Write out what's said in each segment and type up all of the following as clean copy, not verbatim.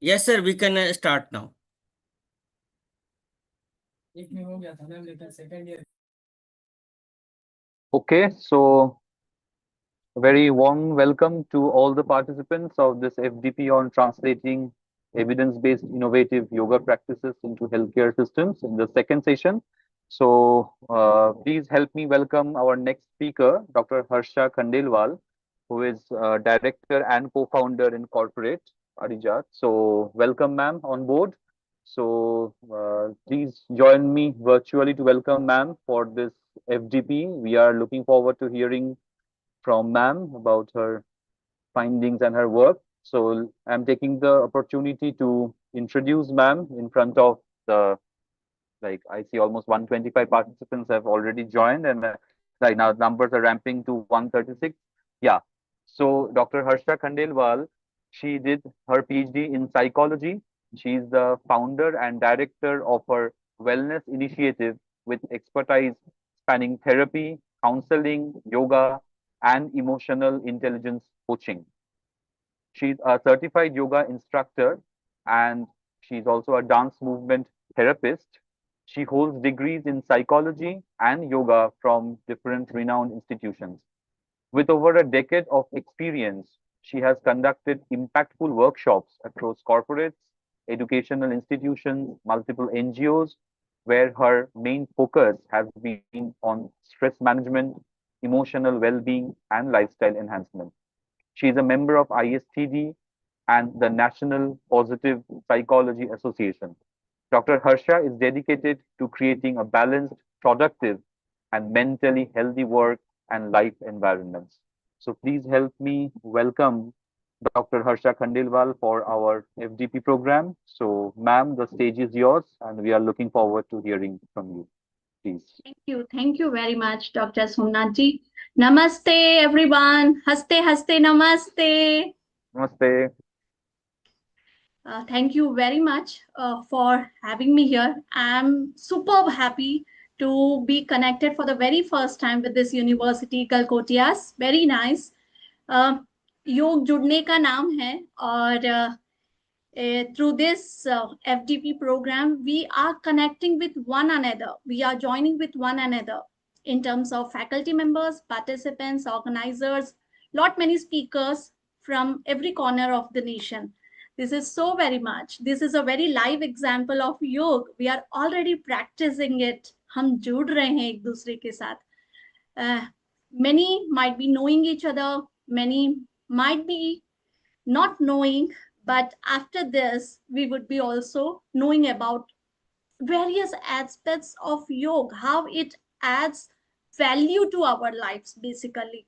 Yes, sir, we can start now. Okay, so a very warm welcome to all the participants of this FDP on translating evidence-based innovative yoga practices into healthcare systems in the second session. So please help me welcome our next speaker, Dr. Harsha Khandelwal, who is director and co-founder in corporate Arijat. So welcome, ma'am, on board. So please join me virtually to welcome ma'am for this FDP. We are looking forward to hearing from ma'am about her findings and her work. So I'm taking the opportunity to introduce ma'am in front of the, like, I see almost 125 participants have already joined, and right now numbers are ramping to 136. Yeah. So Dr. Harsha Khandelwal, she did her PhD in psychology. She's the founder and director of her wellness initiative with expertise spanning therapy, counseling, yoga, and emotional intelligence coaching. She's a certified yoga instructor, and she's also a dance movement therapist. She holds degrees in psychology and yoga from different renowned institutions. With over a decade of experience, she has conducted impactful workshops across corporates, educational institutions, multiple NGOs, where her main focus has been on stress management, emotional well being, and lifestyle enhancement. She is a member of ISTD and the National Positive Psychology Association. Dr. Harsha is dedicated to creating a balanced, productive, and mentally healthy work and life environments. So please help me welcome Dr. Harsha Khandelwal for our FDP program. So, ma'am, the stage is yours, and we are looking forward to hearing from you. Please. Thank you. Thank you very much, Dr. Somnath ji. Namaste, everyone. Haste, haste, namaste. Namaste. Thank you very much for having me here. I'm super happy to be connected for the very first time with this university, Calcotias. Very nice. योग जुड़ने का नाम है और through this FDP program, we are connecting with one another. We are joining with one another in terms of faculty members, participants, organizers, lot many speakers from every corner of the nation. This is so very much. This is a very live example of yoga. We are already practicing it. हम जुड़ रहे हैं एक दूसरे के साथ. Many might be knowing each other. Many might be not knowing, but after this, we would be also knowing about various aspects of yoga, how it adds value to our lives, basically.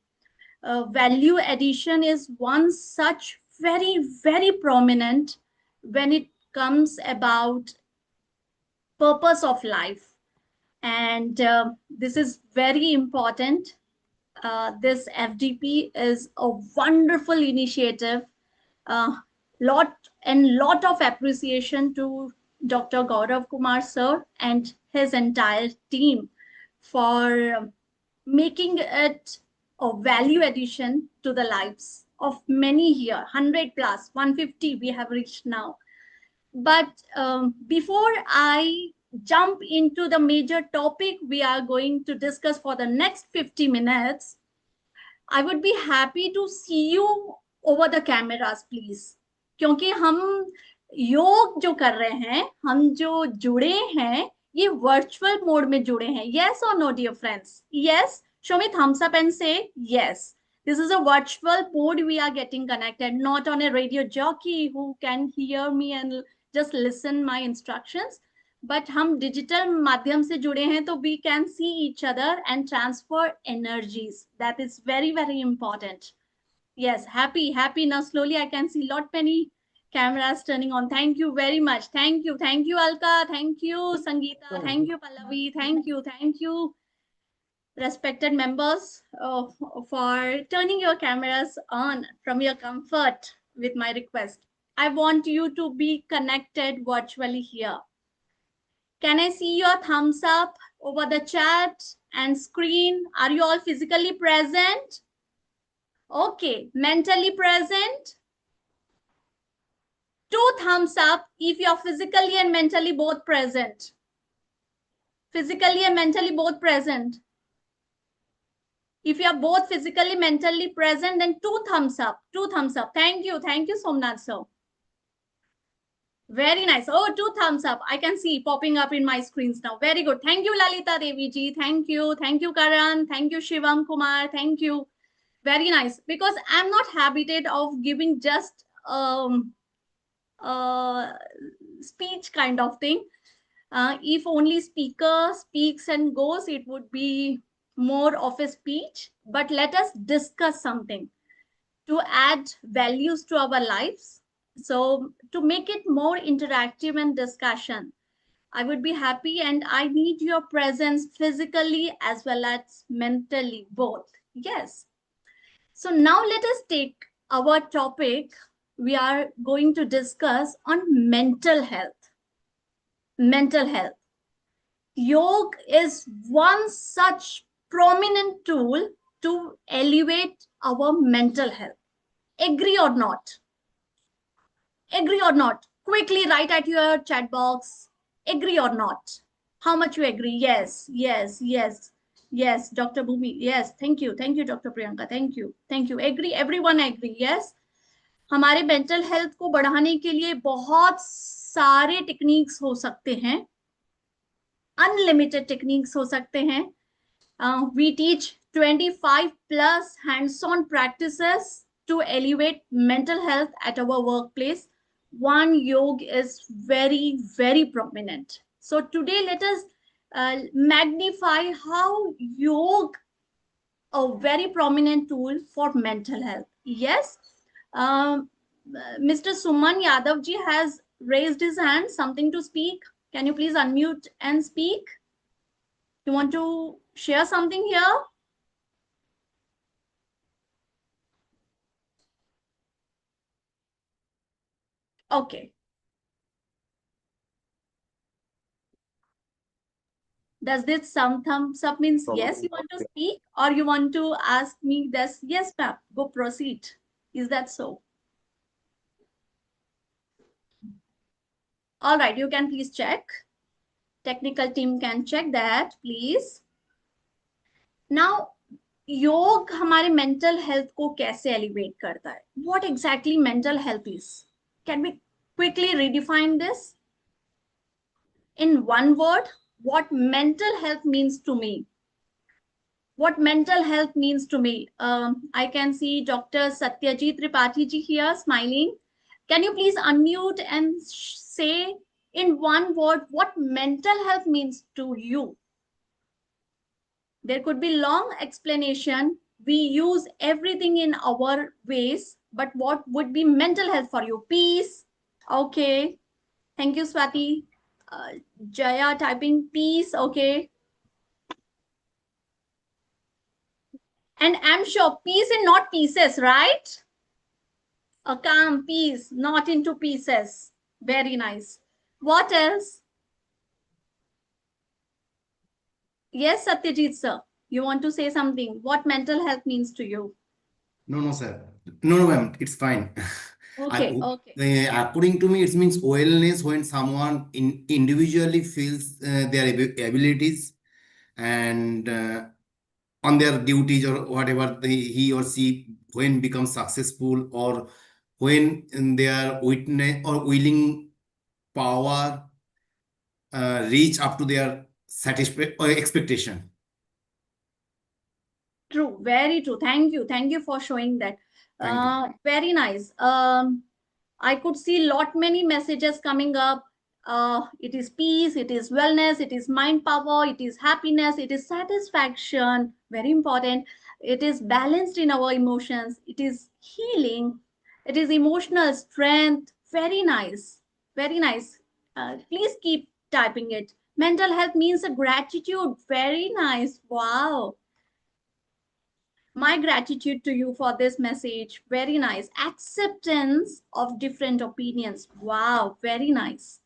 Value addition is one such very, very prominent when it comes about purpose of life. And this is very important. This FDP is a wonderful initiative. Lot of appreciation to Dr. Gaurav Kumar sir and his entire team for making it a value addition to the lives of many here. 100 plus 150 we have reached now. But before I jump into the major topic we are going to discuss for the next 50 minutes, I would be happy to see you over the cameras, please. क्योंकि हम योग जो कर रहे हैं, हम जो जुड़े हैं, ये वर्चुअल मोड में जुड़े हैं. Yes or no, dear friends? Yes. Show me thumbs up and say yes. This is a virtual mode we are getting connected, not on a radio jockey who can hear me and just listen my instructions. But हम digital माध्यम से जुड़े हैं तो we can see each other and transfer energies. That is very, very important. Yes, happy now. Slowly I can see lot many cameras turning on. Thank you very much. Thank you, Alka. Thank you, Sangeeta. Thank you, Pallavi. Thank you, respected members, for turning your cameras on from your comfort with my request. I want you to be connected virtually here. Can I see your thumbs up over the chat and screen? Are you all physically present? Okay, mentally present? 2 thumbs up if you are physically and mentally both present. Physically and mentally both present. If you are both physically, mentally present, then 2 thumbs up. 2 thumbs up. Thank you. Thank you, Somnath sir. Very nice. Oh, 2 thumbs up. I can see popping up in my screens now. Very good. Thank you, Lalita Devi ji. Thank you. Thank you, Karan. Thank you, Shivam Kumar. Thank you. Very nice. Because I'm not habited of giving just speech kind of thing. If only speaker speaks and goes, it would be more of a speech. But let us discuss something to add values to our lives. So to make it more interactive and discussion, I would be happy, and I need your presence physically as well as mentally, both. Yes. So now let us take our topic. We are going to discuss on mental health. Mental health. Yoga is one such prominent tool to elevate our mental health. Agree or not? Agree or not? Quickly write at your chat box. Agree or not? How much you agree? Yes, yes, yes, yes, Dr. Bhumi. Yes, thank you. Thank you, Dr. Priyanka. Thank you. Thank you. Agree. Everyone agree. Yes. हमारे mental health को बढ़ाने के लिए बहुत सारे techniques हो सकते हैं, अनलिमिटेड टेक्निक्स हो सकते हैं. We teach 25 plus hands-on practices to elevate mental health at our workplace. One yoga is very, very prominent. So today let us magnify how yoga, a very prominent tool for mental health. Yes, Mr. Suman Yadav ji has raised his hand, something to speak. Can you please unmute and speak? You want to share something here? Okay. Does this some thumbs up means Probably yes, you not, want to yeah. speak, or you want to ask me this? Yes, ma'am, go proceed. Is that so? All right, you can please check. Technical team can check that, please. Now, योग हमारे mental health को कैसे elevate करता है? What exactly mental health is? Can we quickly redefine this? In one word, what mental health means to me. What mental health means to me. I can see Dr. Satyajit Tripathi ji here smiling. Can you please unmute and say in one word what mental health means to you? There could be long explanation. We use everything in our ways, but what would be mental health for you? Peace. Okay. Thank you, Swati. Jaya typing peace. Okay. And I'm sure peace and not pieces, right? A calm piece, not into pieces. Very nice. What else? Yes, Satyajit sir, you want to say something? What mental health means to you? No, sir. No, ma'am. It's fine. Okay, okay. According to me, it means wellness when someone individually feels their abilities and on their duties or whatever he or she when becomes successful, or when their witness or willing power reach up to their satisfaction or expectation. True, very true. Thank you. Thank you for showing that. Thank you. Very nice. I could see lot many messages coming up. It is peace, it is wellness, it is mind power, it is happiness, it is satisfaction. Very important. It is balanced in our emotions. It is healing. It is emotional strength. Very nice. Very nice. Please keep typing it. Mental health means a gratitude. Very nice. Wow. My gratitude to you for this message. Very nice. Acceptance of different opinions. Wow, very nice.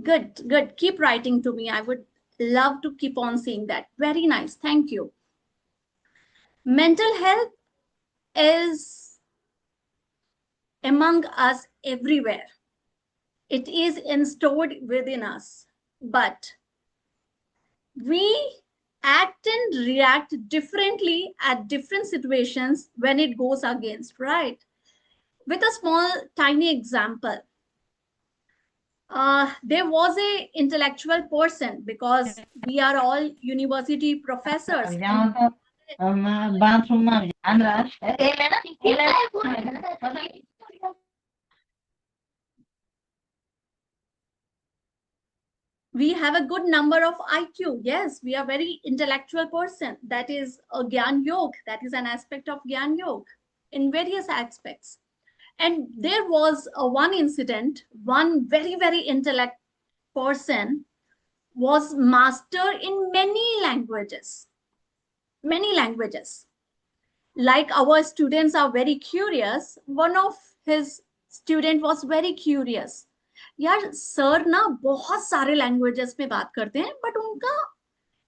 Good, good. Keep writing to me. I would love to keep on seeing that. Very nice. Thank you. Mental health is among us everywhere. It is installed within us, but we act and react differently at different situations when it goes against, right? With a small, tiny example, there was a intellectual person, because we are all university professors. We have a good number of IQ. Yes, we are very intellectual person. That is a Gyan Yog. That is an aspect of Gyan Yog in various aspects. And there was one incident, one very, very intellect person was master in many languages. Many languages. Like our students are very curious, one of his student was very curious. यार sir ना बहुत सारे languages में बात करते हैं, but उनका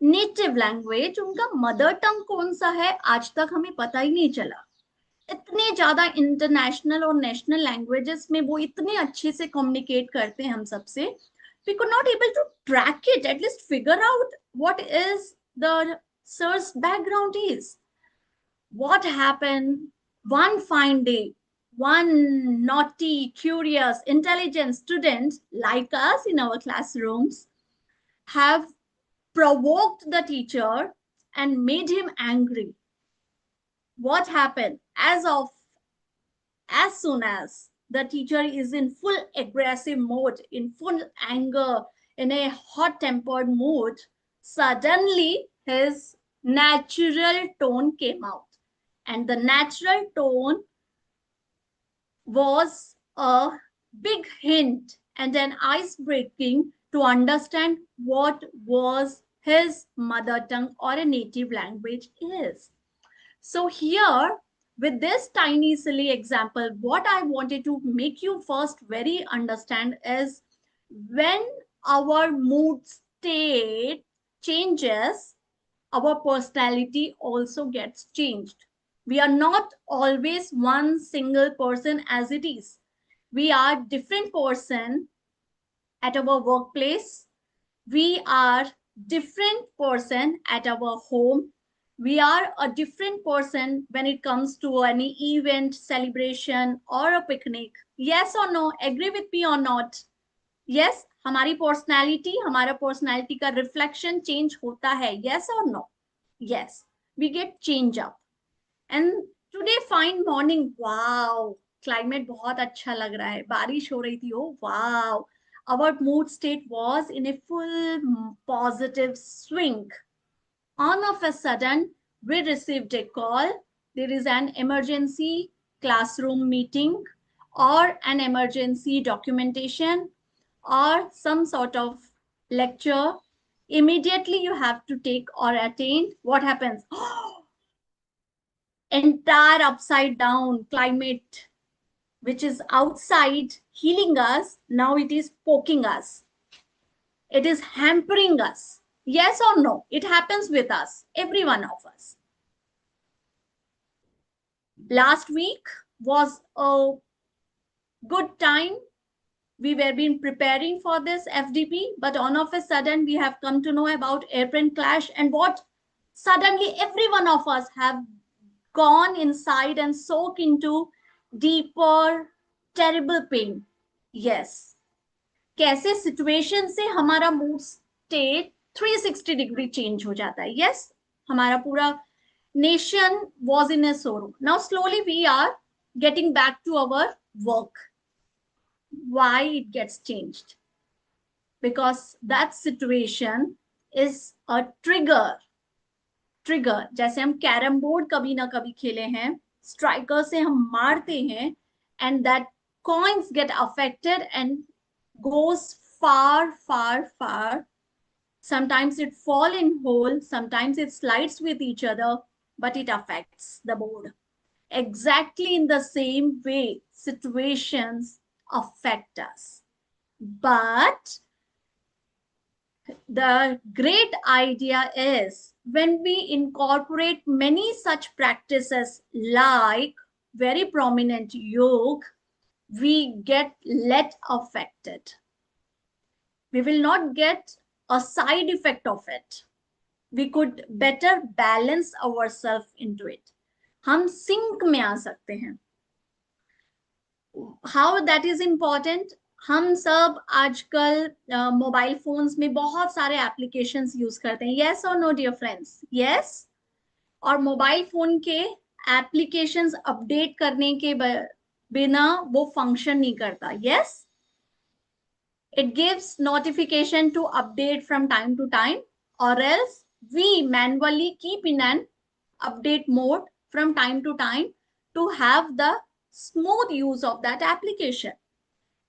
native language, उनका मदर टंग कौन सा है आज तक हमें पता ही नहीं चला. इतने ज्यादा इंटरनेशनल और नेशनल लैंग्वेजेस में वो इतने अच्छे से कम्युनिकेट करते हैं हम सबसे. We could not able to track it, at least figure out what is the sir's background is. What happened one fine day? One naughty, curious, intelligent student like us in our classrooms have provoked the teacher and made him angry. What happened? As soon as the teacher is in full aggressive mode, in full anger, in a hot-tempered mood, suddenly his natural tone came out. And the natural tone was a big hint and an ice breaking to understand what was his mother tongue or a native language is. So here, with this tiny silly example, what I wanted to make you first very understand is when our mood state changes, our personality also gets changed. We are not always one single person as it is. We are different person at our workplace. We are different person at our home. We are a different person when it comes to any event, celebration or a picnic. Yes or no? Agree with me or not? Yes, हमारी personality, हमारा personality का reflection change होता है. Yes or no? Yes, we get change up. And today fine morning, wow, climate बहुत अच्छा लग रहा है, बारिश हो रही थी. Oh wow, our mood state was in a full positive swing. All of a sudden, we received a call. There is an emergency classroom meeting or an emergency documentation or some sort of lecture. Immediately you have to take or attend. What happens? Entire upside down climate, which is outside healing us, now it is poking us. It is hampering us. Yes or no? It happens with us, every one of us. Last week was a good time. We were been preparing for this FDP, but all of a sudden we have come to know about airplane crash, and what suddenly every one of us have gone inside and soak into deeper, terrible pain. Yes. कैसे situation से हमारा mood state 360 degree change हो जाता है. Yes, हमारा पूरा nation was in a sorrow. Now slowly we are getting back to our work. Why it gets changed? Because that situation is a trigger. जैसे हम कैरम बोर्ड कभी ना कभी खेले हैं, स्ट्राइकर से हम मारते हैं, and that coins get affected and goes far. Sometimes it fall in hole, sometimes it slides with each other, but it affects the board. Exactly in the same way, situations affect us. But the great idea is when we incorporate many such practices like very prominent yoga, we get let affected. We will not get a side effect of it. We could better balance ourselves into it. हम sink में आ सकते हैं. How that is important? हम सब आजकल mobile phones में बहुत सारे एप्लीकेशंस यूज करते हैं. यस और नो डियर फ्रेंड्स? यस. और मोबाइल फोन के एप्लीकेशंस अपडेट करने के बिना वो फंक्शन नहीं करता. Yes. It gives notification to update from time to time, or else we manually keep in an update mode from time to time to have the smooth use of that application.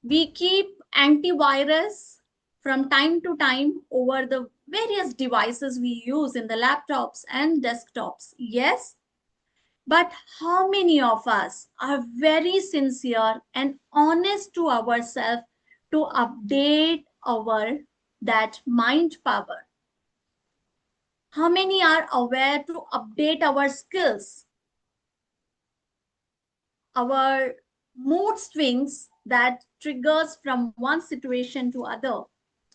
We keep antivirus from time to time over the various devices we use in the laptops and desktops. Yes. But how many of us are very sincere and honest to ourselves to update our that mind power? How many are aware to update our skills, our mood swings that triggers from one situation to other?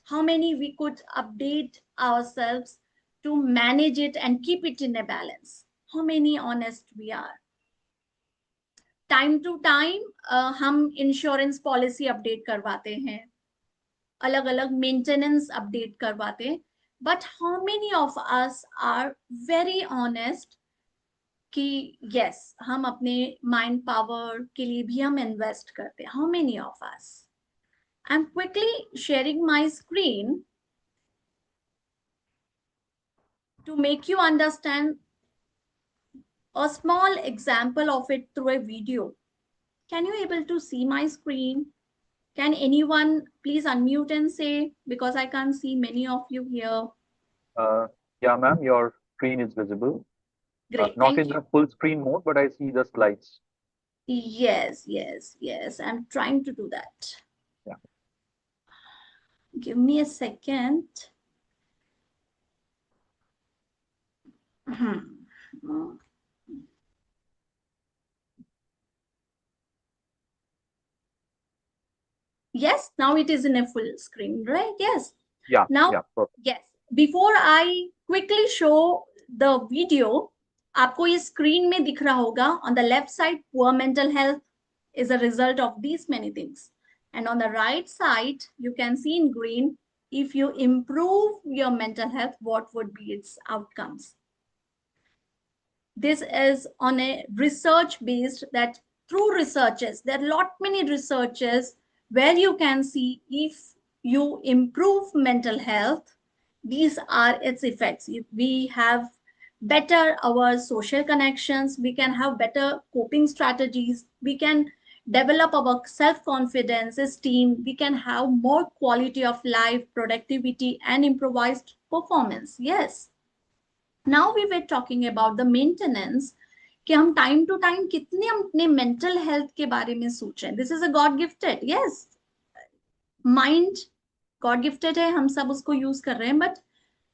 How many we could update ourselves to manage it and keep it in a balance? How many honest we are? Time to time हम insurance policy update करवाते हैं, अलग अलग maintenance update करवाते हैं. But how many of us are very honest कि yes हम अपने माइंड पावर के लिए भी हम इन्वेस्ट करते हैं? How many of us? I am quickly sharing my screen to make you understand a small example of it through a video. Can you able to see my screen? Can anyone please unmute and say, because I can't see many of you here. Yeah, ma'am, your screen is visible. Great, Not thank in you. the full screen mode, but I see the slides. Yes, yes, yes. I'm trying to do that. Yeah. Give me a second. Yes, now it is in a full screen, right? Yes. Yeah. Now, Yeah. Perfect. yes. Before I quickly show the video, आपको ये screen में दिख रहा होगा. On the left side, poor mental health is a result of these many things. And on the right side, you can see in green, if you improve your mental health, what would be its outcomes? This is on a research based, that through researches, there are lot many researches where you can see if you improve mental health, these are its effects. If we have better our social connections, we can have better coping strategies, we can develop our self-confidence, esteem, we can have more quality of life, productivity, and improvised performance. Yes. Now we were talking about the maintenance, कि हम time to time कितने अपने mental health के बारे में सोचें. This is a god gifted, yes, mind god gifted है, हम सब उसको यूज कर रहे हैं, but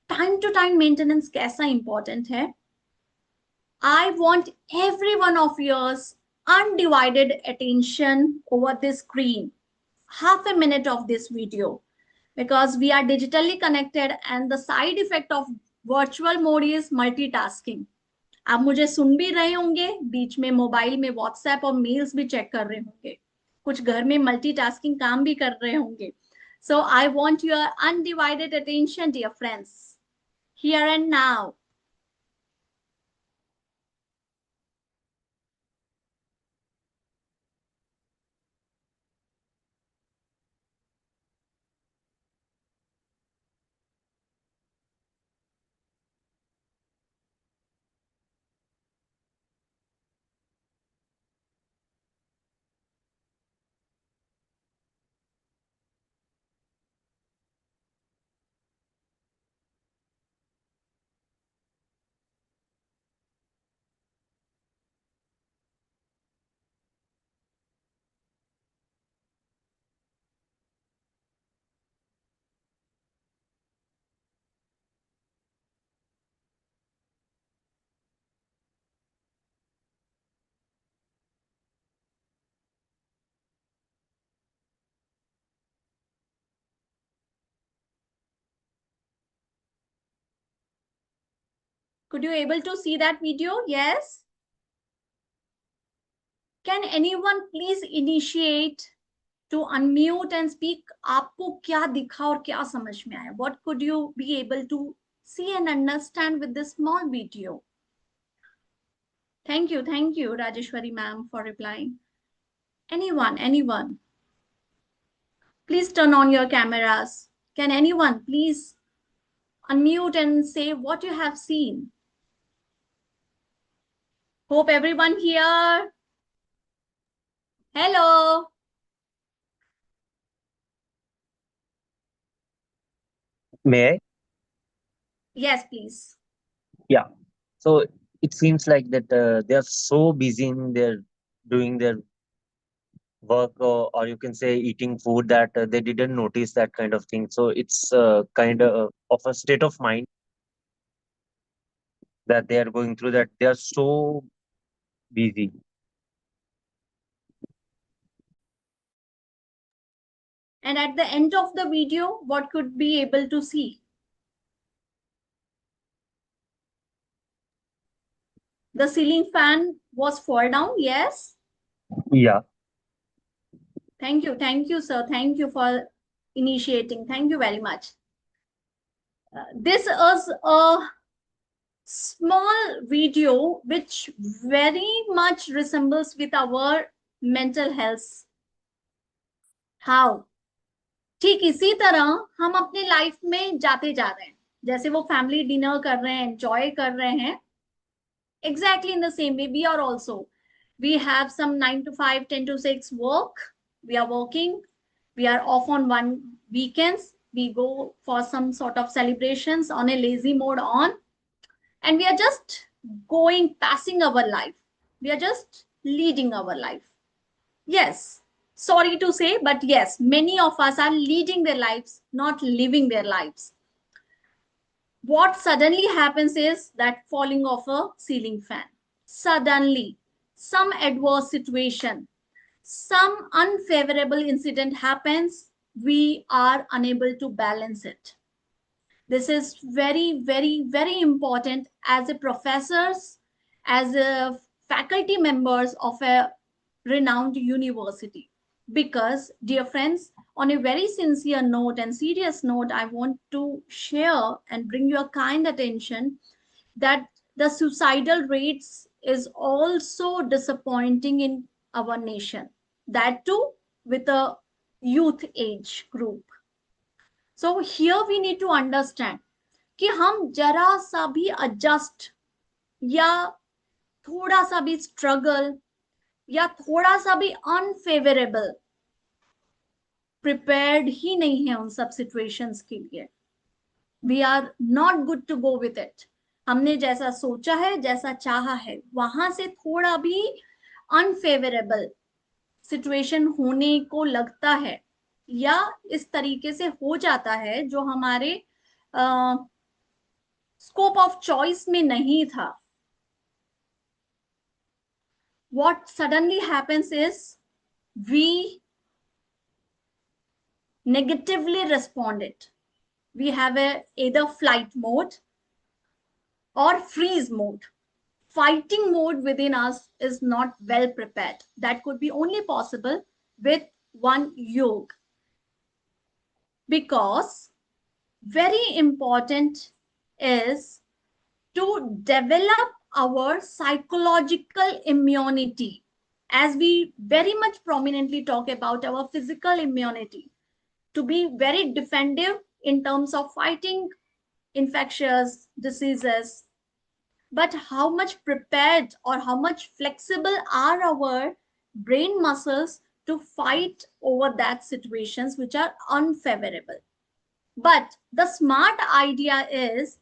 time to time maintenance कैसा इंपॉर्टेंट है? I want every one of yours undivided attention over this screen, half a minute of this video, because we are digitally connected and the side effect of virtual mode is multitasking. आप मुझे सुन भी रहे होंगे, बीच में mobile में WhatsApp और mails भी check कर रहे होंगे, कुछ घर में मल्टीटास्किंग काम भी कर रहे होंगे. So I want your undivided attention, dear friends, here and now. Could you able to see that video? Yes. Can anyone please initiate to unmute and speak? आपको क्या दिखा और क्या समझ में आया? What could you be able to see and understand with this small video? Thank you, Rajeshwari ma'am, for replying. Anyone? Please turn on your cameras. Can anyone please unmute and say what you have seen? Hope everyone here. Hello. May I? Yes, please. Yeah. So it seems like that they are so busy in their doing their work, or you can say eating food, that they didn't notice that kind of thing. So it's kind of a state of mind that they are going through, that they are so busy. And at the end of the video, what could be able to see? The ceiling fan was fall down. Yes. Yeah. Thank you, sir. Thank you for initiating. Thank you very much. This is a small video which very much resembles with our mental health. How? ठीक इसी तरह हम अपने life में जाते जा रहे हैं, जैसे वो फैमिली डिनर कर रहे हैं, एंजॉय कर रहे हैं. Exactly in the same way, we are also. We have some 9 to 5, 10 to 6 work. We are working. We are off on one weekends. We go for some sort of celebrations on a lazy mode on. And we are just going, passing our life. We are just leading our life. Yes, sorry to say, but yes, many of us are leading their lives, not living their lives. What suddenly happens is that falling of a ceiling fan. Suddenly, some adverse situation, some unfavorable incident happens, we are unable to balance it. This is very, very, very important as a professors, as a faculty members of a renowned university. Because, dear friends, on a very sincere note and serious note, I want to share and bring your kind attention that the suicidal rates is also disappointing in our nation. That too with a youth age group. So here we need to understand कि हम जरा सा भी adjust या थोड़ा सा भी struggle या थोड़ा सा भी unfavorable prepared ही नहीं है उन सब situations के लिए. We are not good to go with it. हमने जैसा सोचा है, जैसा चाहा है, वहां से थोड़ा भी unfavorable situation होने को लगता है या इस तरीके से हो जाता है जो हमारे स्कोप ऑफ चॉइस में नहीं था. What suddenly happens is we negatively respond it. We have a either flight mode or freeze mode. Fighting mode within us is not well prepared. That could be only possible with one yoga. Because very important is to develop our psychological immunity, as we very much prominently talk about our physical immunity, to be very defensive in terms of fighting infectious diseases. But how much prepared or how much flexible are our brain muscles to fight over that situations which are unfavorable? But the smart idea is,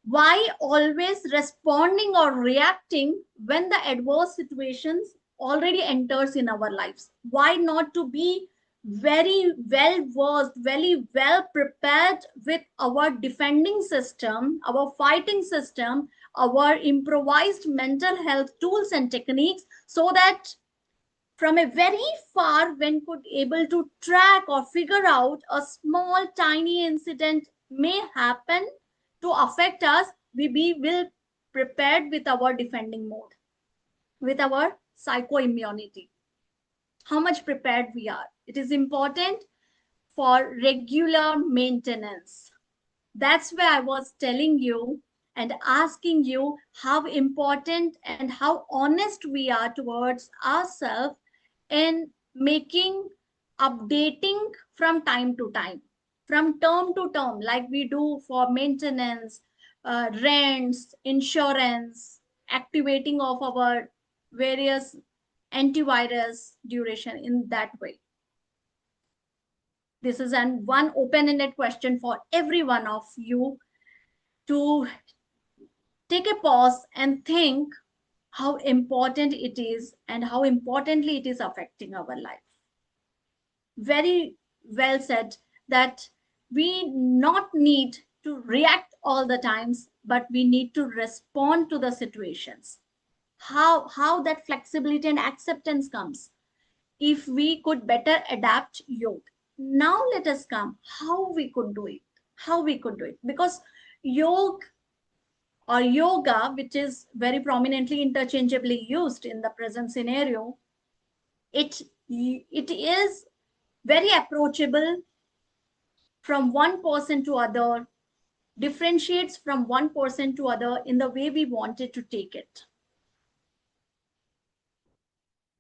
why always responding or reacting when the adverse situations already enters in our lives? Why not to be very well versed, very well prepared with our defending system, our fighting system, our improvised mental health tools and techniques, so that from a very far when could able to track or figure out a small tiny incident may happen to affect us, we will prepared with our defending mode, with our psychoimmunity, how much prepared we are. It is important for regular maintenance. That's where I was telling you and asking you how important and how honest we are towards ourselves in making updating from time to time, from term to term, like we do for maintenance, rents, insurance, activating of our various antivirus duration in that way. This is an one open-ended question for every one of you to take a pause and think how important it is and how importantly it is affecting our life. Very well said that we not need to react all the times, but we need to respond to the situations. How that flexibility and acceptance comes if we could better adapt yoga. Now let us come how we could do it. How we could do it, because yoga or yoga, which is very prominently interchangeably used in the present scenario, it is very approachable from one person to other, differentiates from one person to other in the way we wanted to take it.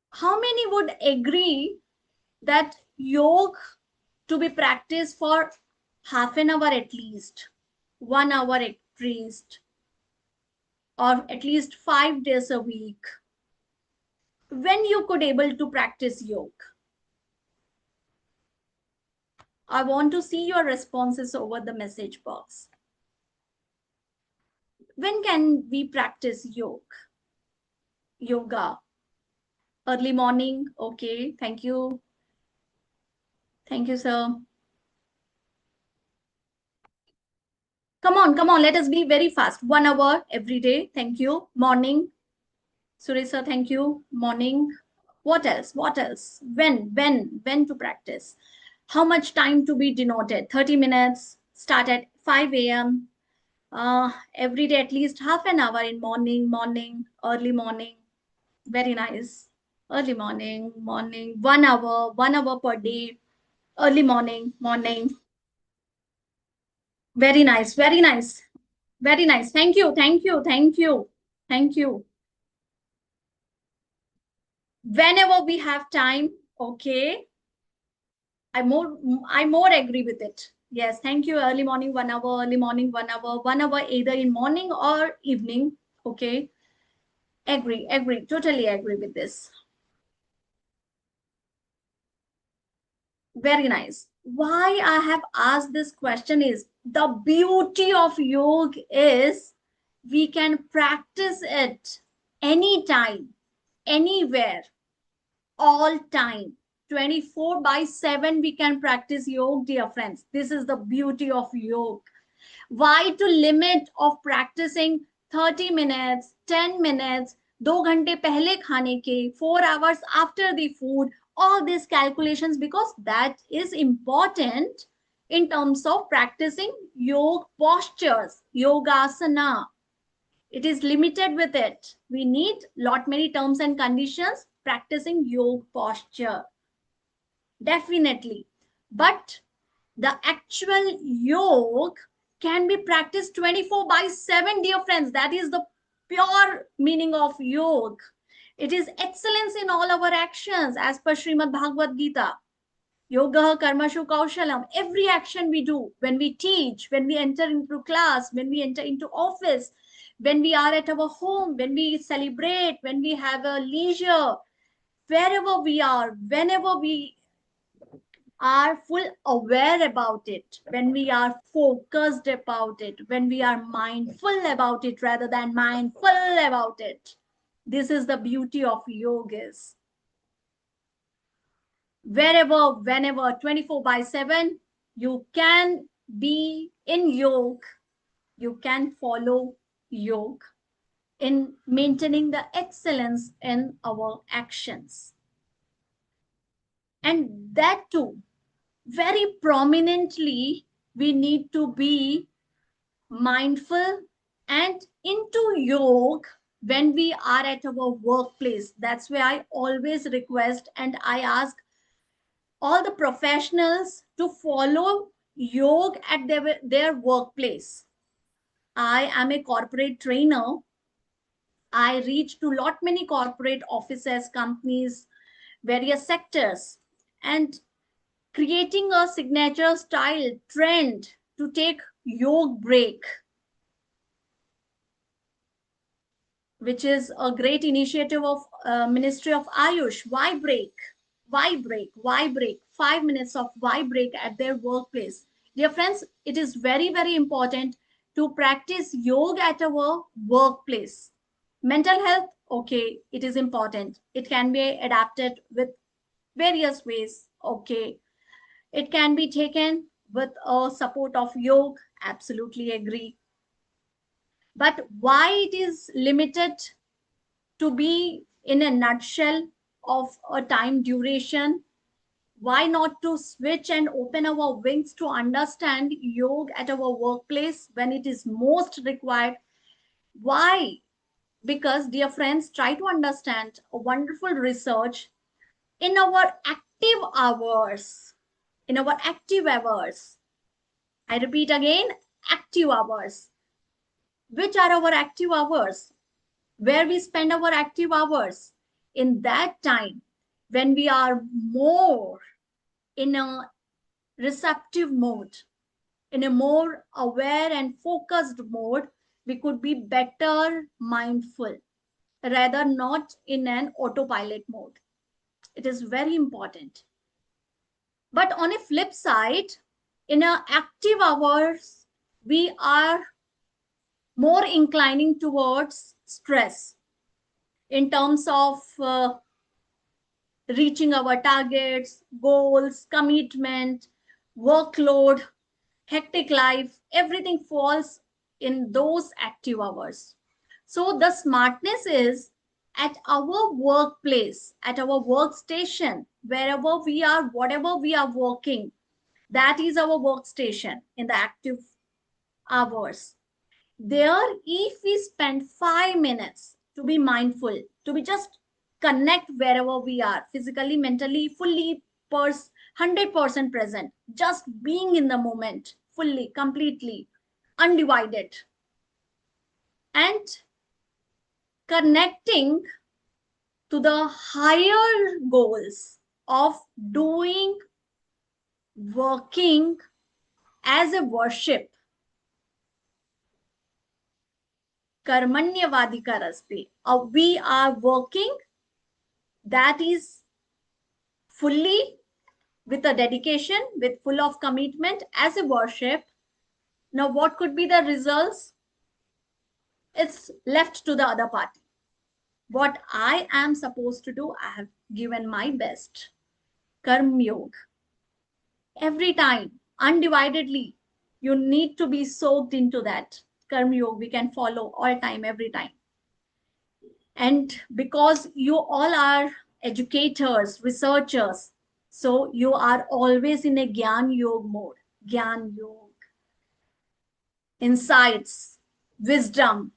How many would agree that yoga to be practiced for half an hour at least, 1 hour at least, or at least 5 days a week, when you could able to practice yoga? I want to see your responses over the message box. When can we practice yoga? Early morning? Okay, thank you. Thank you, sir. Come on, let us be very fast. 1 hour every day. Thank you. Morning. Suresh sir, thank you. Morning. What else? What else? When to practice? How much time to be denoted? 30 minutes. Start at 5 a.m. Every day at least half an hour in morning, early morning. Very nice. Early morning, 1 hour, 1 hour per day. Early morning. Very nice, very nice. Very nice. Thank you. Whenever we have time, okay. I more agree with it. Yes, thank you. Early morning, 1 hour, early morning, 1 hour, 1 hour either in morning or evening. Okay. Agree, totally agree with this. Very nice. Why I have asked this question is the beauty of yoga is we can practice it anytime, anywhere, all time. 24/7 we can practice yoga, dear friends. This is the beauty of yoga. Why to limit of practicing 30 minutes, 10 minutes, 2 घंटे पहले खाने के, 4 hours after the food, all these calculations, because that is important in terms of practicing yoga postures, yogasana. It is limited with it. We need lot many terms and conditions practicing yoga posture. Definitely. But the actual yoga can be practiced 24/7, dear friends. That is the pure meaning of yoga. It is excellence in all our actions as per Srimad Bhagavad Gita. Yoga karmashu kaushalam. Every action we do, when we teach, when we enter into class, when we enter into office, when we are at our home, when we celebrate, when we have a leisure, wherever we are, whenever we are full aware about it, when we are focused about it, when we are mindful about it rather than mindful about it. This is the beauty of yoga. Wherever, whenever, 24/7, you can be in yoga, you can follow yoga in maintaining the excellence in our actions. And that too, very prominently, we need to be mindful And into yoga when we are at our workplace. That's where I always request and I ask all the professionals to follow yoga at their workplace. I am a corporate trainer. I reach to lot many corporate offices, companies, various sectors, and creating a signature style trend to take yoga break, which is a great initiative of Ministry of Ayush. Why break? Why break? Why break? 5 minutes of why break at their workplace. Dear friends, it is very, very important to practice yoga at our workplace. Mental health, okay, it is important. It can be adapted with various ways, okay. It can be taken with a support of yoga, absolutely agree. But why it is limited to be in a nutshell of a time duration? Why not to switch and open our wings to understand yoga at our workplace when it is most required? Why? Because, dear friends, try to understand a wonderful research in our active hours. In our active hours. I repeat again, active hours. Which are our active hours? Where we spend our active hours? In that time when we are more in a receptive mode, in a more aware and focused mode, we could be better mindful, rather not in an autopilot mode. It is very important. But on a flip side, in our active hours, we are more inclining towards stress in terms of reaching our targets, goals, commitment, workload, hectic life, everything falls in those active hours. So the smartness is at our workplace, at our workstation, wherever we are, whatever we are working, that is our workstation in the active hours. There, if we spend 5 minutes to be mindful, to be just connect wherever we are, physically, mentally, fully, 100% present, just being in the moment, fully, completely, undivided, and connecting to the higher goals of doing, working as a worship. Karmanyavadika raste. We are working, that is fully with a dedication, with full of commitment as a worship. Now, what could be the results? It's left to the other party. What I am supposed to do, I have given my best. Karm Yoga. Every time, undividedly, you need to be soaked into that. Karm Yoga, we can follow all time, every time. And because you all are educators, researchers, so you are always in a Gyan Yoga mode. Gyan Yoga. Insights, wisdom,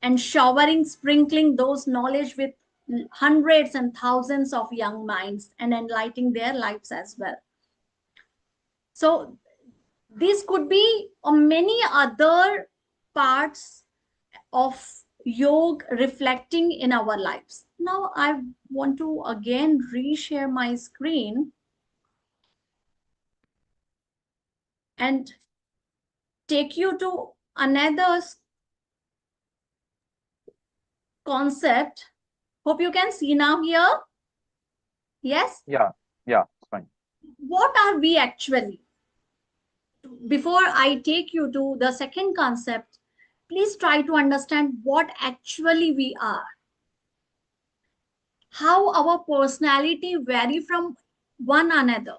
and showering, sprinkling those knowledge with hundreds and thousands of young minds and enlightening their lives as well. So these could be many other parts of yoga reflecting in our lives. Now I want to again reshare my screen and take you to another concept. Hope you can see now here. Yes? Yeah, it's fine. What are we actually? Before I take you to the second concept, please try to understand what actually we are. How our personality vary from one another.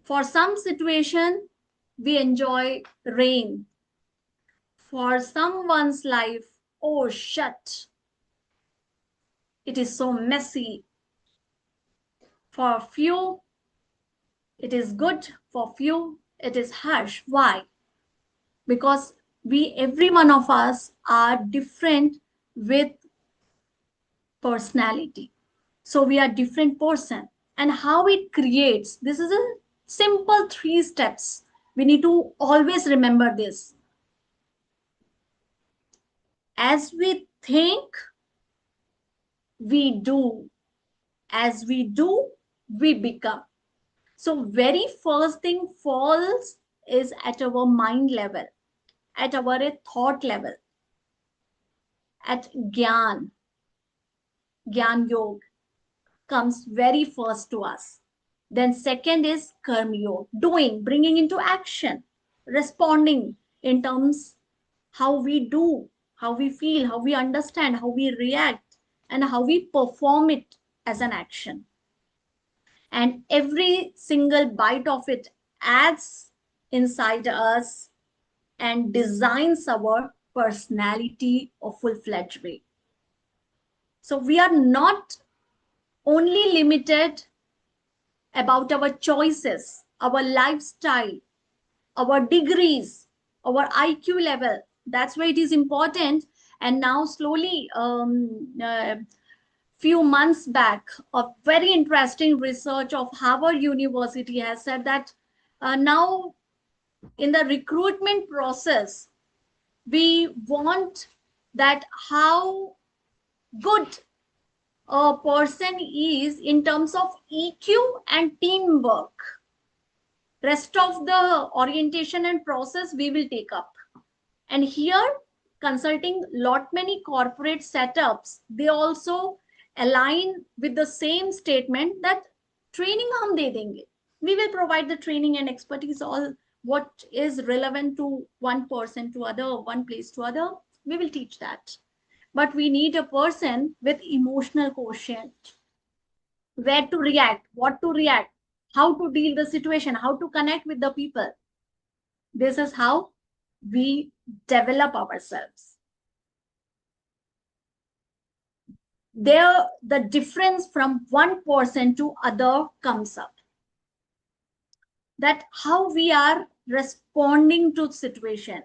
For some situation, we enjoy rain. For someone's life, oh shut, it is so messy. For few, it is good. For few, it is harsh. Why? Because every one of us are different with personality. So we are different person. And how it creates, this is a simple 3 steps. We need to always remember this. As we think, we do. As we do, we become. So very first thing falls is at our mind level, at our thought level, at Gyan Yoga comes very first to us. Then second is Karma Yoga, doing, bringing into action, responding in terms how we do, how we feel, how we understand, how we react, and how we perform it as an action. And every single bite of it adds inside us and designs our personality a full-fledged way. So we are not only limited about our choices, our lifestyle, our degrees, our IQ level. That's why it is important. And now slowly, few months back, a very interesting research of Harvard University has said that now in the recruitment process, we want that how good a person is in terms of EQ and teamwork. Rest of the orientation and process we will take up. And here, consulting lot many corporate setups, they also align with the same statement that training hum de denge. We will provide the training and expertise, all what is relevant to one person to other, one place to other, we will teach that. But we need a person with emotional quotient, where to react, what to react, how to deal the situation, how to connect with the people. This is how we develop ourselves. There, the difference from one person to other comes up. That how we are responding to situation,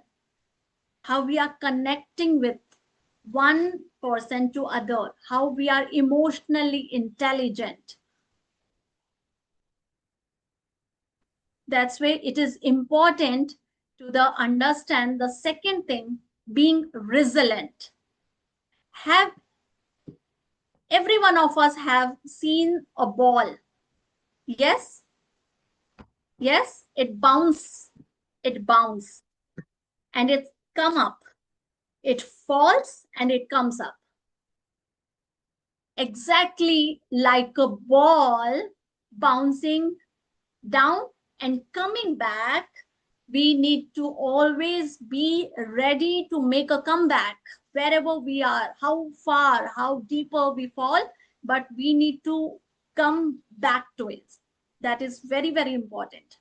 how we are connecting with one person to other, how we are emotionally intelligent. That's why it is important to understand the second thing, being resilient. Every one of us have seen a ball. Yes, it bounces, and it come up. It falls and it comes up. Exactly like a ball bouncing down and coming back, we need to always be ready to make a comeback wherever we are, how far, how deeper we fall, but we need to come back to it. That is very, very important.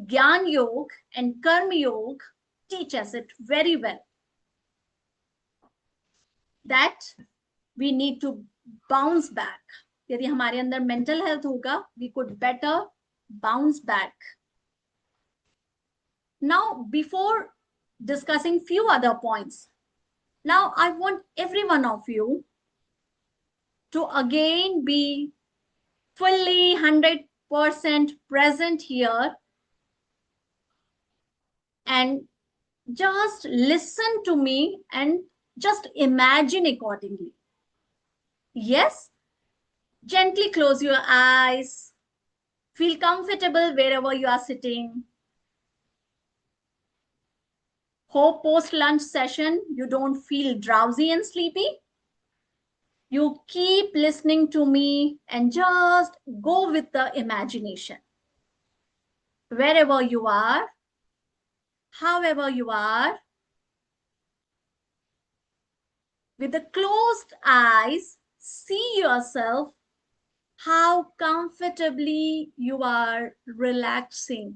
Gyan Yoga and Karma Yoga teach us it very well. That we need to bounce back. यदि हमारे अंदर mental health होगा, we could better bounce back. Now, before discussing few other points, now I want every one of you to again be fully 100% present here and just listen to me and just imagine accordingly. Yes, gently close your eyes. Feel comfortable wherever you are sitting. Hope post-lunch session, you don't feel drowsy and sleepy. You keep listening to me and just go with the imagination. Wherever you are, however you are, with the closed eyes, see yourself how comfortably you are relaxing,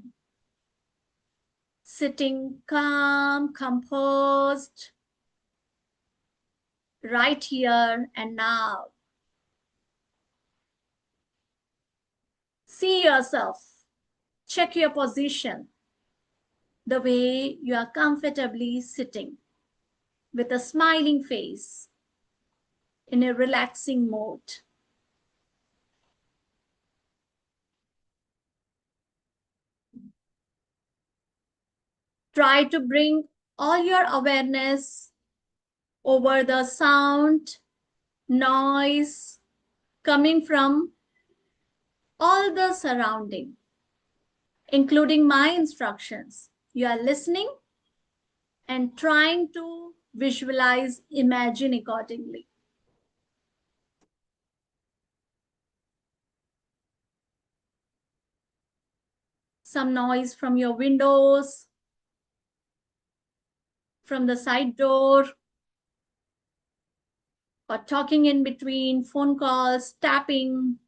sitting calm, composed, right here and now. See yourself Check your position, the way you are comfortably sitting with a smiling face in a relaxing mode. Try to bring all your awareness over the sound, noise coming from all the surrounding, including my instructions. You are listening and trying to visualize, imagine accordingly. Some noise from your windows, from the side door, or talking in between, phone calls, tapping.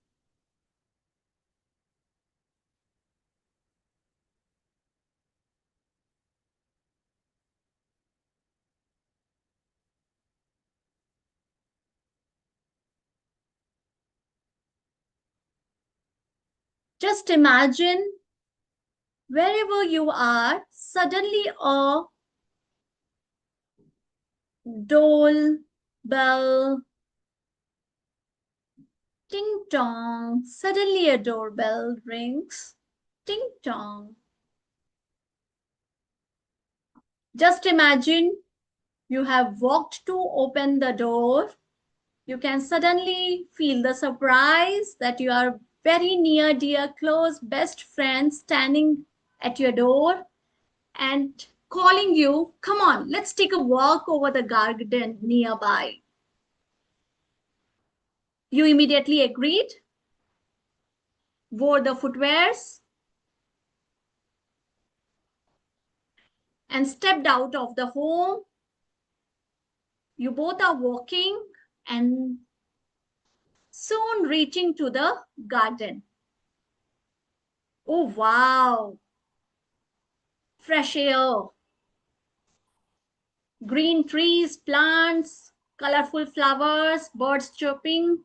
Just imagine wherever you are, suddenly a dole, bell, ting tong, suddenly a doorbell rings, ting tong. Just imagine you have walked to open the door. You can suddenly feel the surprise that your very near, dear, close, best friend standing at your door and calling you, come on, let's take a walk over the garden nearby. You immediately agreed, wore the footwears, and stepped out of the home. You both are walking and soon reaching to the garden. Oh, wow. Fresh air, green trees, plants, colorful flowers, birds chirping.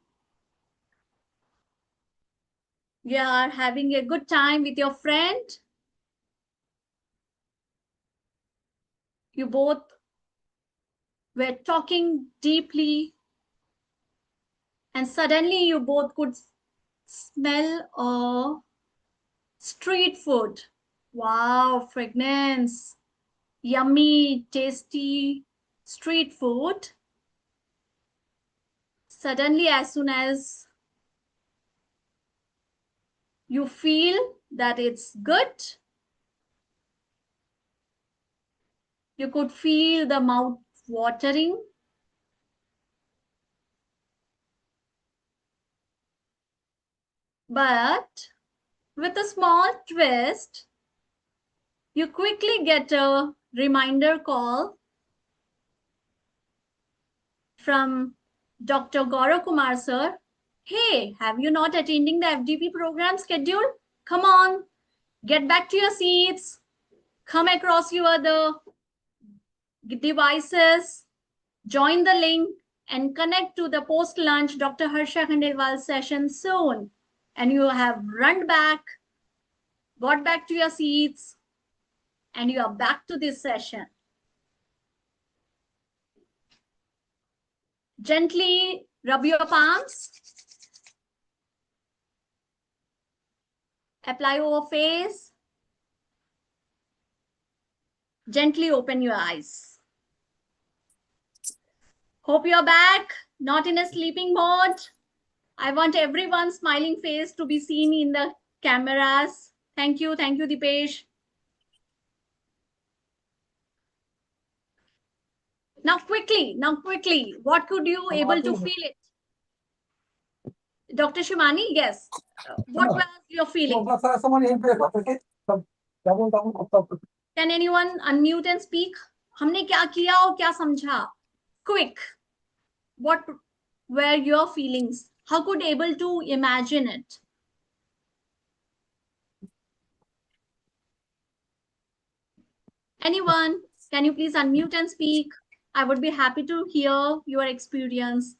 You are having a good time with your friend. You both were talking deeply, and suddenly you both could smell a street food. Wow, fragrance, yummy, tasty street food. Suddenly, as soon as you feel that it's good, you could feel the mouth watering. But with a small twist, you quickly get a reminder call from Dr. Gaurav Kumar sir. Hey, have you not attending the FDP program schedule? Come on, get back to your seats. Come across your other devices, join the link and connect to the post-lunch Dr. Harsha Khandelwal session soon. And you have run back, got back to your seats, and you are back to this session. Gently rub your palms, apply over face, gently open your eyes. Hope you're back, not in a sleeping mode. I want everyone's smiling face to be seen in the cameras. Thank you, Dipesh. Now quickly, what could you able to feel it? Dr. Shimani, yes. What was your feeling? Can anyone unmute and speak? हमने क्या किया और क्या समझा? Quick. What were your feelings? How could able to imagine it? Anyone? Can you please unmute and speak? I would be happy to hear your experience.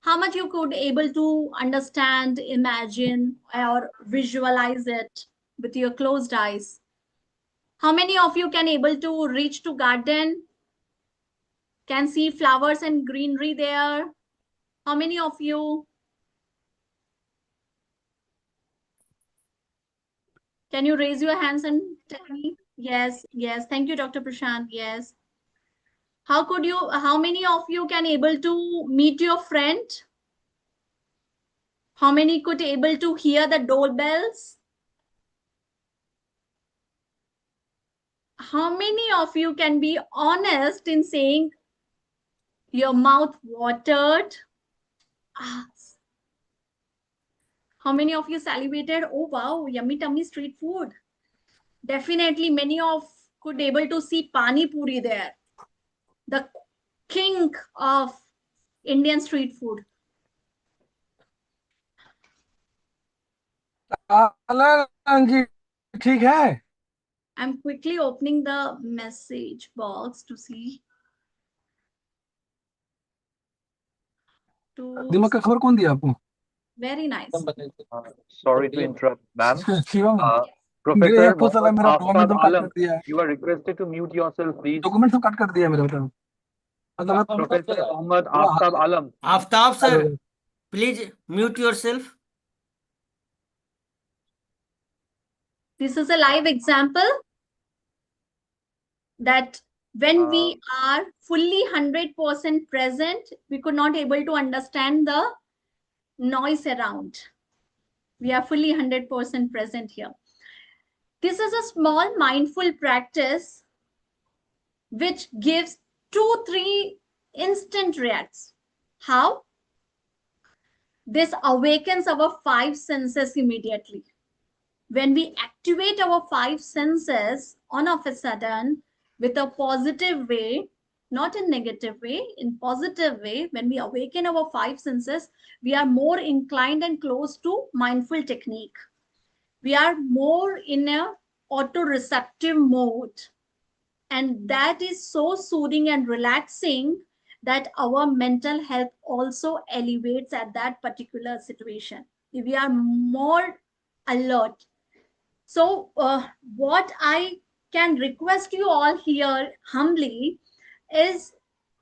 How much you could able to understand, imagine, or visualize it with your closed eyes. How many of you can able to reach to garden? Can see flowers and greenery there? How many of you? Can you raise your hands and tell me? Yes, yes. Thank you, Dr. Prashant. Yes. How many of you can able to meet your friend? How many could able to hear the doorbells? How many of you can be honest in saying your mouth watered? Ah, how many of you salivated? Oh wow, yummy tummy street food. Definitely many of could able to see pani puri there. The king of Indian street food. ठीक है I'm quickly opening the message box to see. दिमाग का खबर कौन दिया आपको Very nice. Sorry to interrupt, ma'am. Shivam Professor grey आपको साला Mohammad मेरा डॉक्यूमेंट Aftab तो कट Alam, कर दिया you are requested to mute yourself, please. Document तो कट कर दिया मेरा बताओ मतलब Professor Mohammad Aftab Alam. Aftab sir, please mute yourself. This is a live example that when we are fully 100% present, we could not able to understand the noise around. We are fully 100% present here. This is a small mindful practice which gives 2-3 instant reacts. How? This awakens our 5 senses immediately. When we activate our 5 senses on of a sudden with a positive way, not in negative way, in positive way, when we awaken our 5 senses, we are more inclined and close to mindful technique. We are more in a auto-receptive mode. And that is so soothing and relaxing that our mental health also elevates at that particular situation. We are more alert. So what I can request you all here humbly is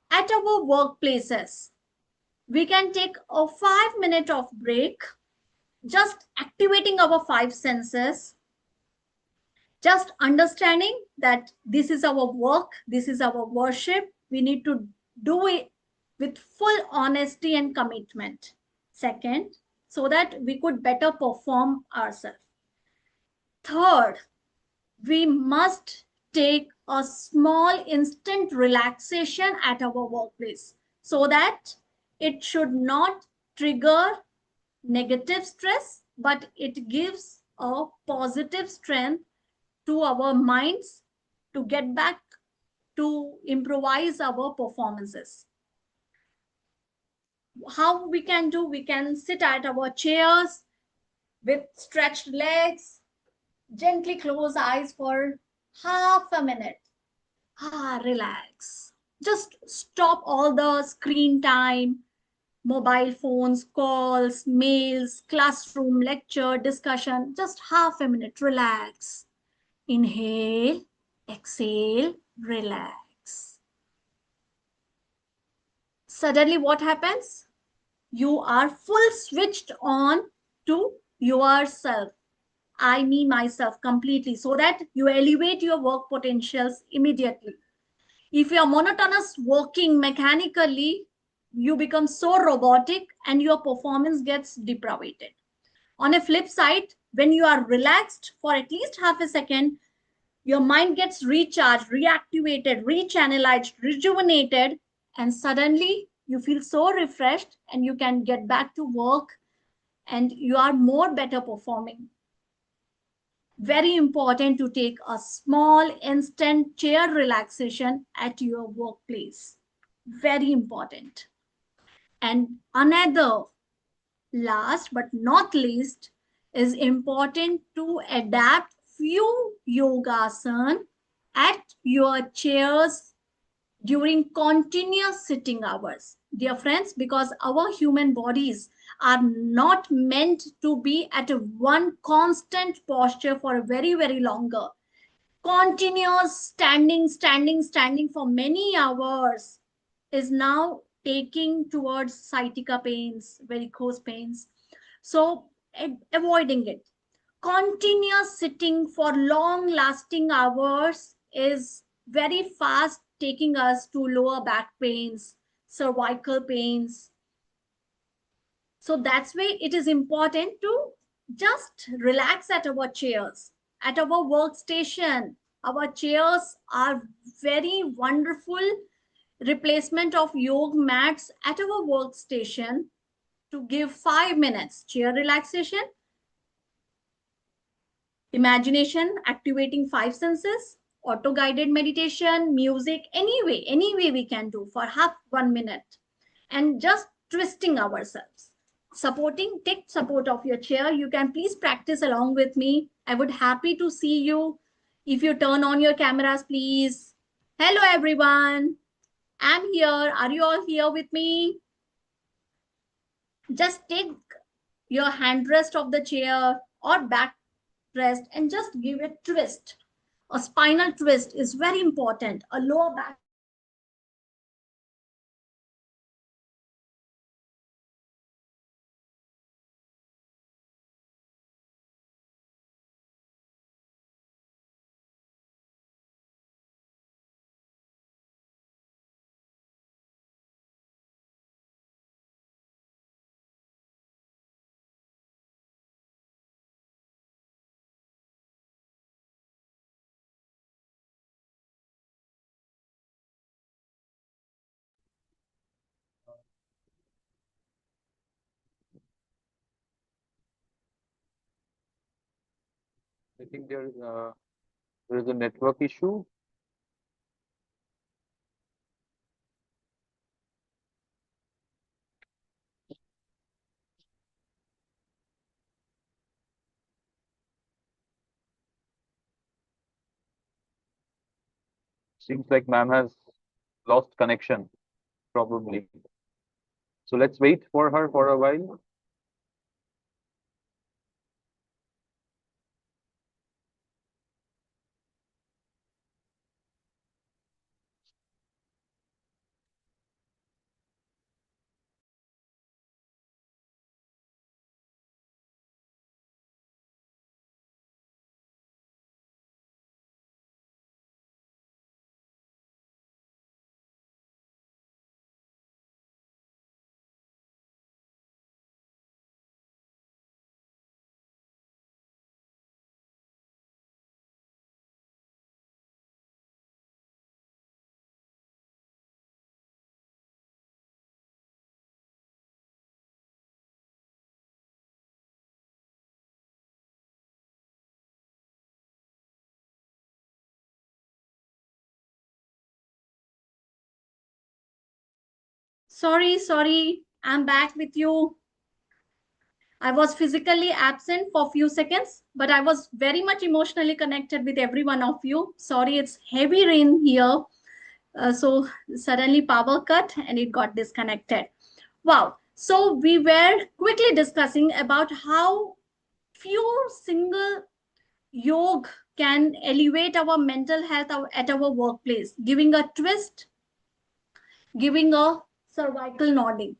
at our workplaces, we can take a 5-minute of break, just activating our 5 senses, just understanding that this is our work, this is our worship. We need to do it with full honesty and commitment. Second, so that we could better perform ourselves. Third, we must take a small instant relaxation at our workplace so that it should not trigger negative stress, but it gives a positive strength to our minds to get back to improvise our performances. How we can do? We can sit at our chairs with stretched legs, gently close eyes for half a minute. Relax. Just stop all the screen time, mobile phones, calls, mails, classroom, lecture, discussion. Just half a minute. Relax. Inhale, exhale, relax. Suddenly what happens? You are full switched on to yourself. I, me, myself completely, so that you elevate your work potentials immediately. If you are monotonous working mechanically, you become so robotic and your performance gets depraved. On a flip side, when you are relaxed for at least half a second, your mind gets recharged, reactivated, rechannelized, rejuvenated, and suddenly you feel so refreshed and you can get back to work and you are more better performing. Very important to take a small instant chair relaxation at your workplace. Very important. And another, last but not least, is important to adapt few yogasana at your chairs during continuous sitting hours. Dear friends, because our human bodies are not meant to be at a one constant posture for a very, very longer. Continuous standing for many hours is now taking towards sciatica pains, varicose pains. So avoiding it. Continuous sitting for long lasting hours is very fast taking us to lower back pains, cervical pains. So that's why it is important to just relax at our chairs, at our workstation. Our chairs are very wonderful replacement of yoga mats at our workstation to give 5 minutes chair relaxation, imagination, activating 5 senses, auto guided meditation, music, any way we can do for half 1 minute, and just twisting ourselves. Supporting, take support of your chair. You can please practice along with me. I would happy to see you. If you turn on your cameras, please. Hello, everyone. I'm here. Are you all here with me? Just take your hand rest of the chair or back rest and just give a twist. A spinal twist is very important. A lower back I think there is a network issue. Seems like ma'am has lost connection, probably. So let's wait for her for a while. Sorry, I'm back with you. I was physically absent for a few seconds, but I was very much emotionally connected with every one of you. Sorry, it's heavy rain here. So suddenly power cut and it got disconnected. Wow. So we were quickly discussing about how few single yoga can elevate our mental health at our workplace, giving a twist, giving a cervical nodding.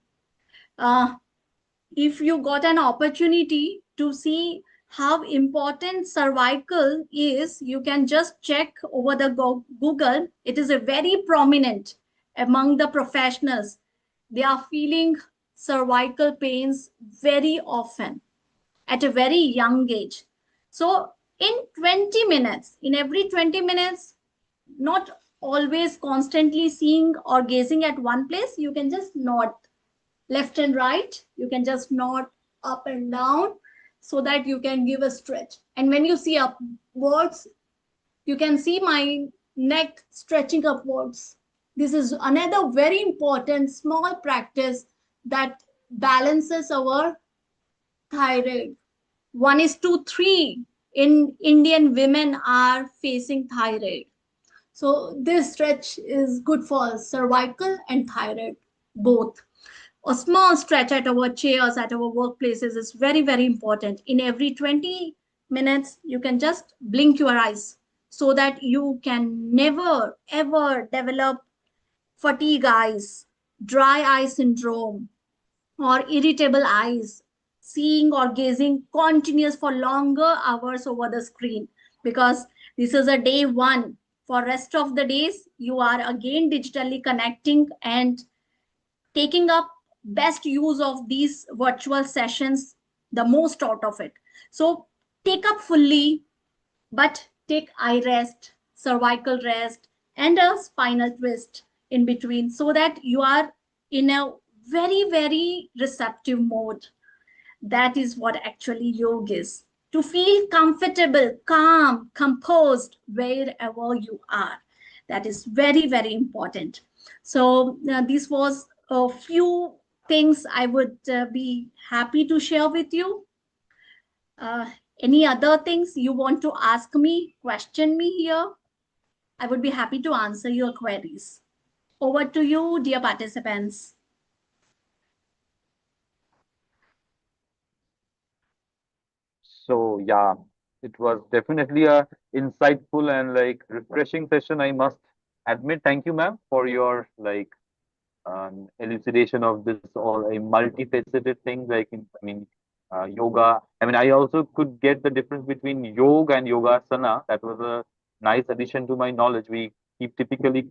If you got an opportunity to see how important cervical is, you can just check over the Google. It is a very prominent among the professionals. They are feeling cervical pains very often at a very young age. So in 20 minutes, in every 20 minutes, not always constantly seeing or gazing at one place, you can just nod left and right. You can just nod up and down so that you can give a stretch. And when you see upwards, you can see my neck stretching upwards. This is another very important small practice that balances our thyroid. 1:3 in Indian women are facing thyroid. So this stretch is good for cervical and thyroid both. A small stretch at our chairs, at our workplaces is very, very important. In every 20 minutes, you can just blink your eyes so that you can never ever develop fatigue eyes, dry eye syndrome, or irritable eyes, seeing or gazing continuous for longer hours over the screen, because this is a day one. For rest of the days, you are again digitally connecting and taking up best use of these virtual sessions, the most out of it. So take up fully, but take eye rest, cervical rest, and a spinal twist in between so that you are in a very, very receptive mode. That is what actually yoga is. To feel comfortable, calm, composed wherever you are. That is very, very important. So this was a few things I would be happy to share with you. Uh, any other things you want to ask me, question me here? I would be happy to answer your queries. Over to you, dear participants. So yeah, it was definitely a insightful and like refreshing session, I must admit. Thank you, ma'am, for your like elucidation of this all a multifaceted thing. Like I mean, yoga. I mean, I also could get the difference between yoga and yogasana. That was a nice addition to my knowledge. We keep typically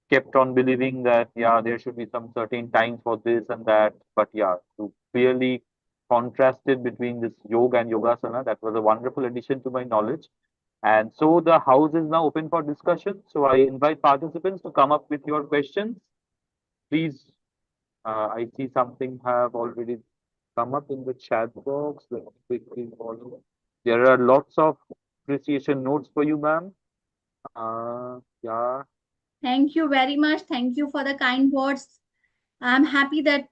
kept on believing that yeah, there should be some certain times for this and that. But yeah, to clearly contrasted between this yoga and yogasana, that was a wonderful addition to my knowledge. And so the house is now open for discussion. So I invite participants to come up with your questions. Please, I see something have already come up in the chat box. Let me quickly follow. There are lots of appreciation notes for you, ma'am. Yeah. Thank you very much. Thank you for the kind words. I'm happy that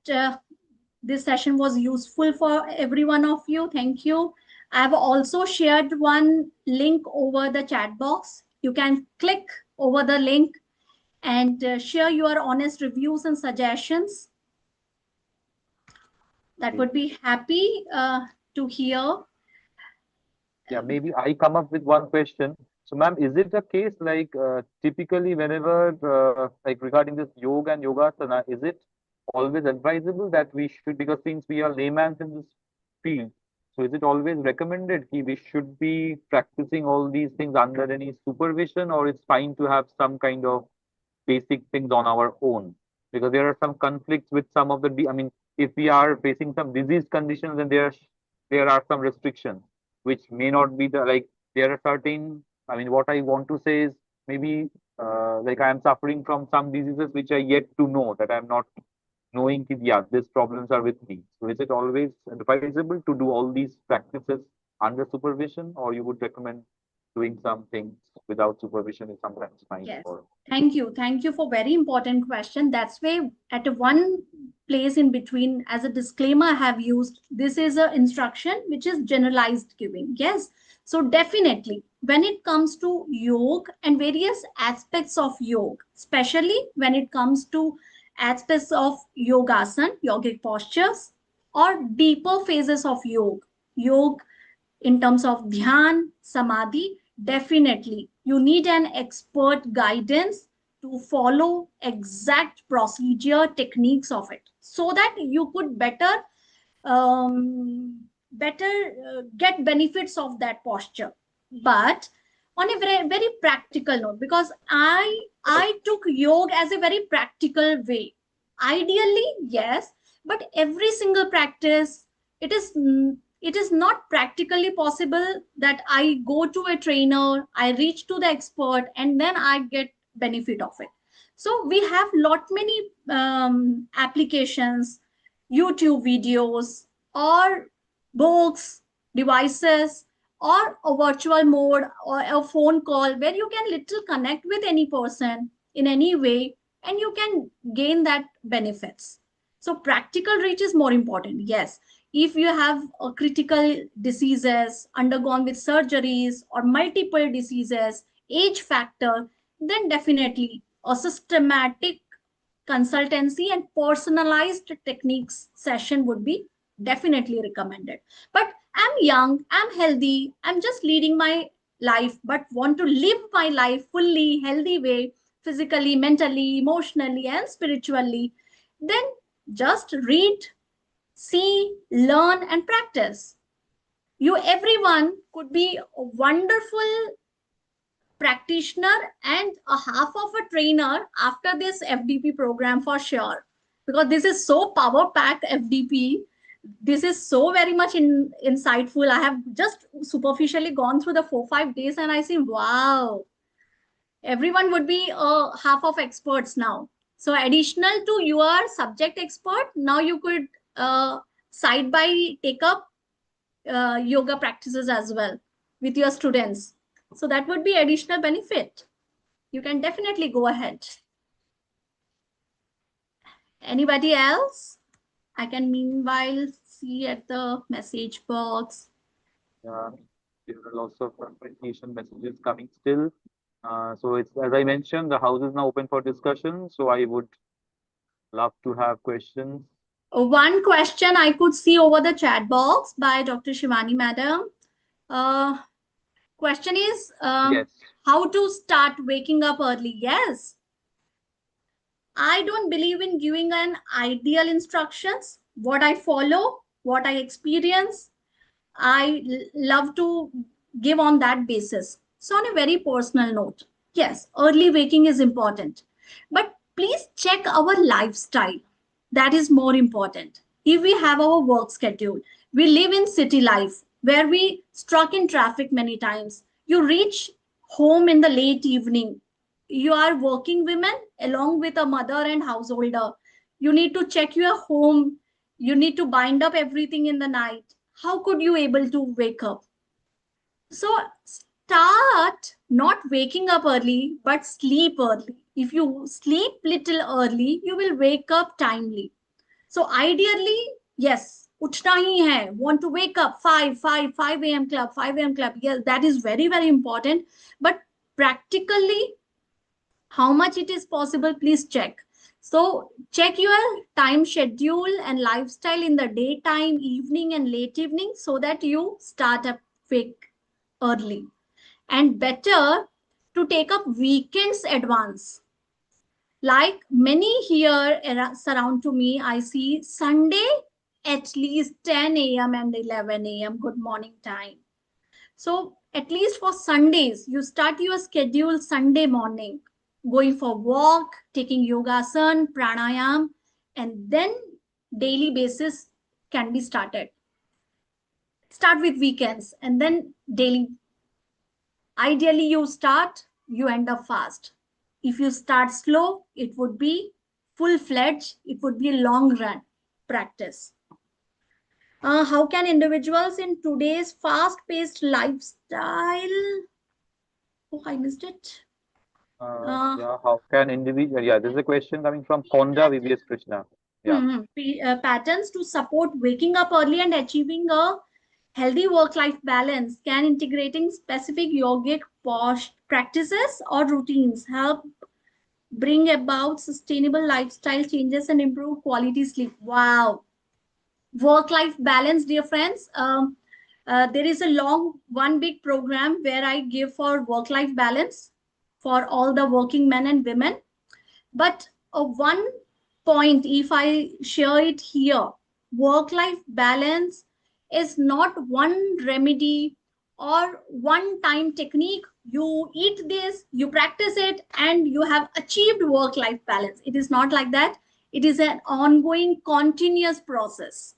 this session was useful for every one of you. Thank you. I've also shared one link over the chat box. You can click over the link and share your honest reviews and suggestions. That would be happy to hear. Yeah, maybe I come up with one question. So, ma'am, is it a case like typically whenever like regarding this yoga and yogasana, is it always advisable that we should, because since we are laymen in this field, so is it always recommended that we should be practicing all these things under any supervision, or it's fine to have some kind of basic things on our own? Because there are some conflicts with some of the, I mean, if we are facing some disease conditions, then there are some restrictions which may not be the like there are certain, I mean, what I want to say is maybe like I am suffering from some diseases which I yet to know that I'm not knowing that yeah, these problems are with me. So is it always advisable to do all these practices under supervision, or you would recommend doing some things without supervision is sometimes fine? Yes. Or Thank you. Thank you for very important question. That's why at one place in between, as a disclaimer, I have used this is an instruction which is generalized giving. Yes. So definitely when it comes to yoga and various aspects of yoga, especially when it comes to aspects of yogasana, yogic postures, or deeper phases of yoga in terms of dhyan, samadhi, definitely you need an expert guidance to follow exact procedure techniques of it so that you could better get benefits of that posture. But on a very, very practical note, because I took yoga as a very practical way. Ideally, yes, but every single practice, it is not practically possible that I go to a trainer, I reach to the expert, and then I get benefit of it. So we have lot many applications, YouTube videos, or books, devices, or a virtual mode or a phone call where you can little connect with any person in any way and you can gain that benefits. So practical reach is more important. Yes, if you have critical diseases undergone with surgeries or multiple diseases, age factor, then definitely a systematic consultancy and personalized techniques session would be definitely recommended. But I'm young, I'm healthy, I'm just leading my life, but want to live my life fully healthy way, physically, mentally, emotionally, and spiritually, then just read, see, learn, and practice. You everyone could be a wonderful practitioner and a half of a trainer after this FDP program for sure. Because this is so power packed FDP. This is so very much insightful. I have just superficially gone through the 4 5 days and I see, wow, everyone would be half of experts now. So additional to your subject expert, now you could side by take up yoga practices as well with your students. So that would be additional benefit. You can definitely go ahead. Anybody else? I can meanwhile see at the message box. Yeah, there are lots of appreciation messages coming still. So it's, as I mentioned, the house is now open for discussion. So I would love to have questions. One question I could see over the chat box by Dr. Shivani Madam. Question is Yes. how to start waking up early. Yes, I don't believe in giving an ideal instructions. What I follow, what I experience, I love to give on that basis. So, on a very personal note, yes, early waking is important, but please check our lifestyle. That is more important. If we have our work schedule, we live in city life where we struck in traffic many times. You reach home in the late evening. You are working women along with a mother and householder. You need to check your home. You need to bind up everything in the night. How could you able to wake up? So start not waking up early but sleep early. If you sleep little early, you will wake up timely. So ideally, yes, उठना ही है, want to wake up 5 a.m. club, 5 a.m. club. Yes, that is very, very important. But practically, how much it is possible, please check. So check your time schedule and lifestyle in the daytime, evening, and late evening so that you start up wake early. And better to take up weekends advance. Like many here surround to me, I see Sunday at least 10 a.m. and 11 a.m. good morning time. So at least for Sundays, you start your schedule Sunday morning, going for walk, taking yogasan, pranayam, and then daily basis can be started. Start with weekends and then daily. Ideally, you start, you end up fast. If you start slow, it would be full-fledged, it would be a long run practice. How can individuals in today's fast-paced lifestyle? Oh, I missed it. Yeah, how can individual? Yeah, this is a question coming from Konda VVS Krishna. Yeah. Patterns to support waking up early and achieving a healthy work-life balance. Can integrating specific yogic practices or routines help bring about sustainable lifestyle changes and improve quality sleep? Wow. Work-life balance, dear friends. There is a one big program where I give for work-life balance for all the working men and women. But one point, if I share it here, work-life balance is not one remedy or one time technique. You eat this, you practice it, and you have achieved work-life balance. It is not like that. It is an ongoing, continuous process.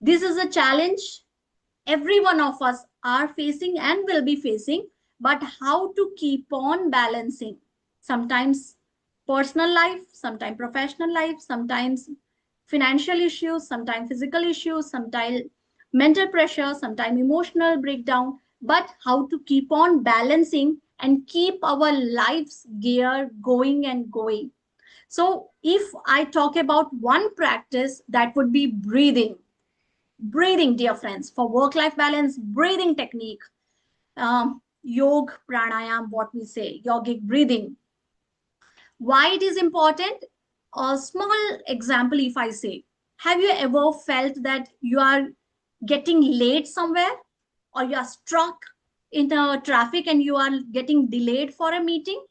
This is a challenge every one of us are facing and will be facing, but how to keep on balancing? Sometimes personal life, sometimes professional life, sometimes financial issues, sometimes physical issues, sometimes mental pressure, sometimes emotional breakdown, but how to keep on balancing and keep our life's gear going and going. So if I talk about one practice, that would be breathing. Breathing, dear friends, for work-life balance, breathing technique. Yog pranayam, what we say, yogic breathing. Why it is important? A small example, if I say, have you ever felt that you are getting late somewhere, or you are stuck in the traffic and you are getting delayed for a meeting?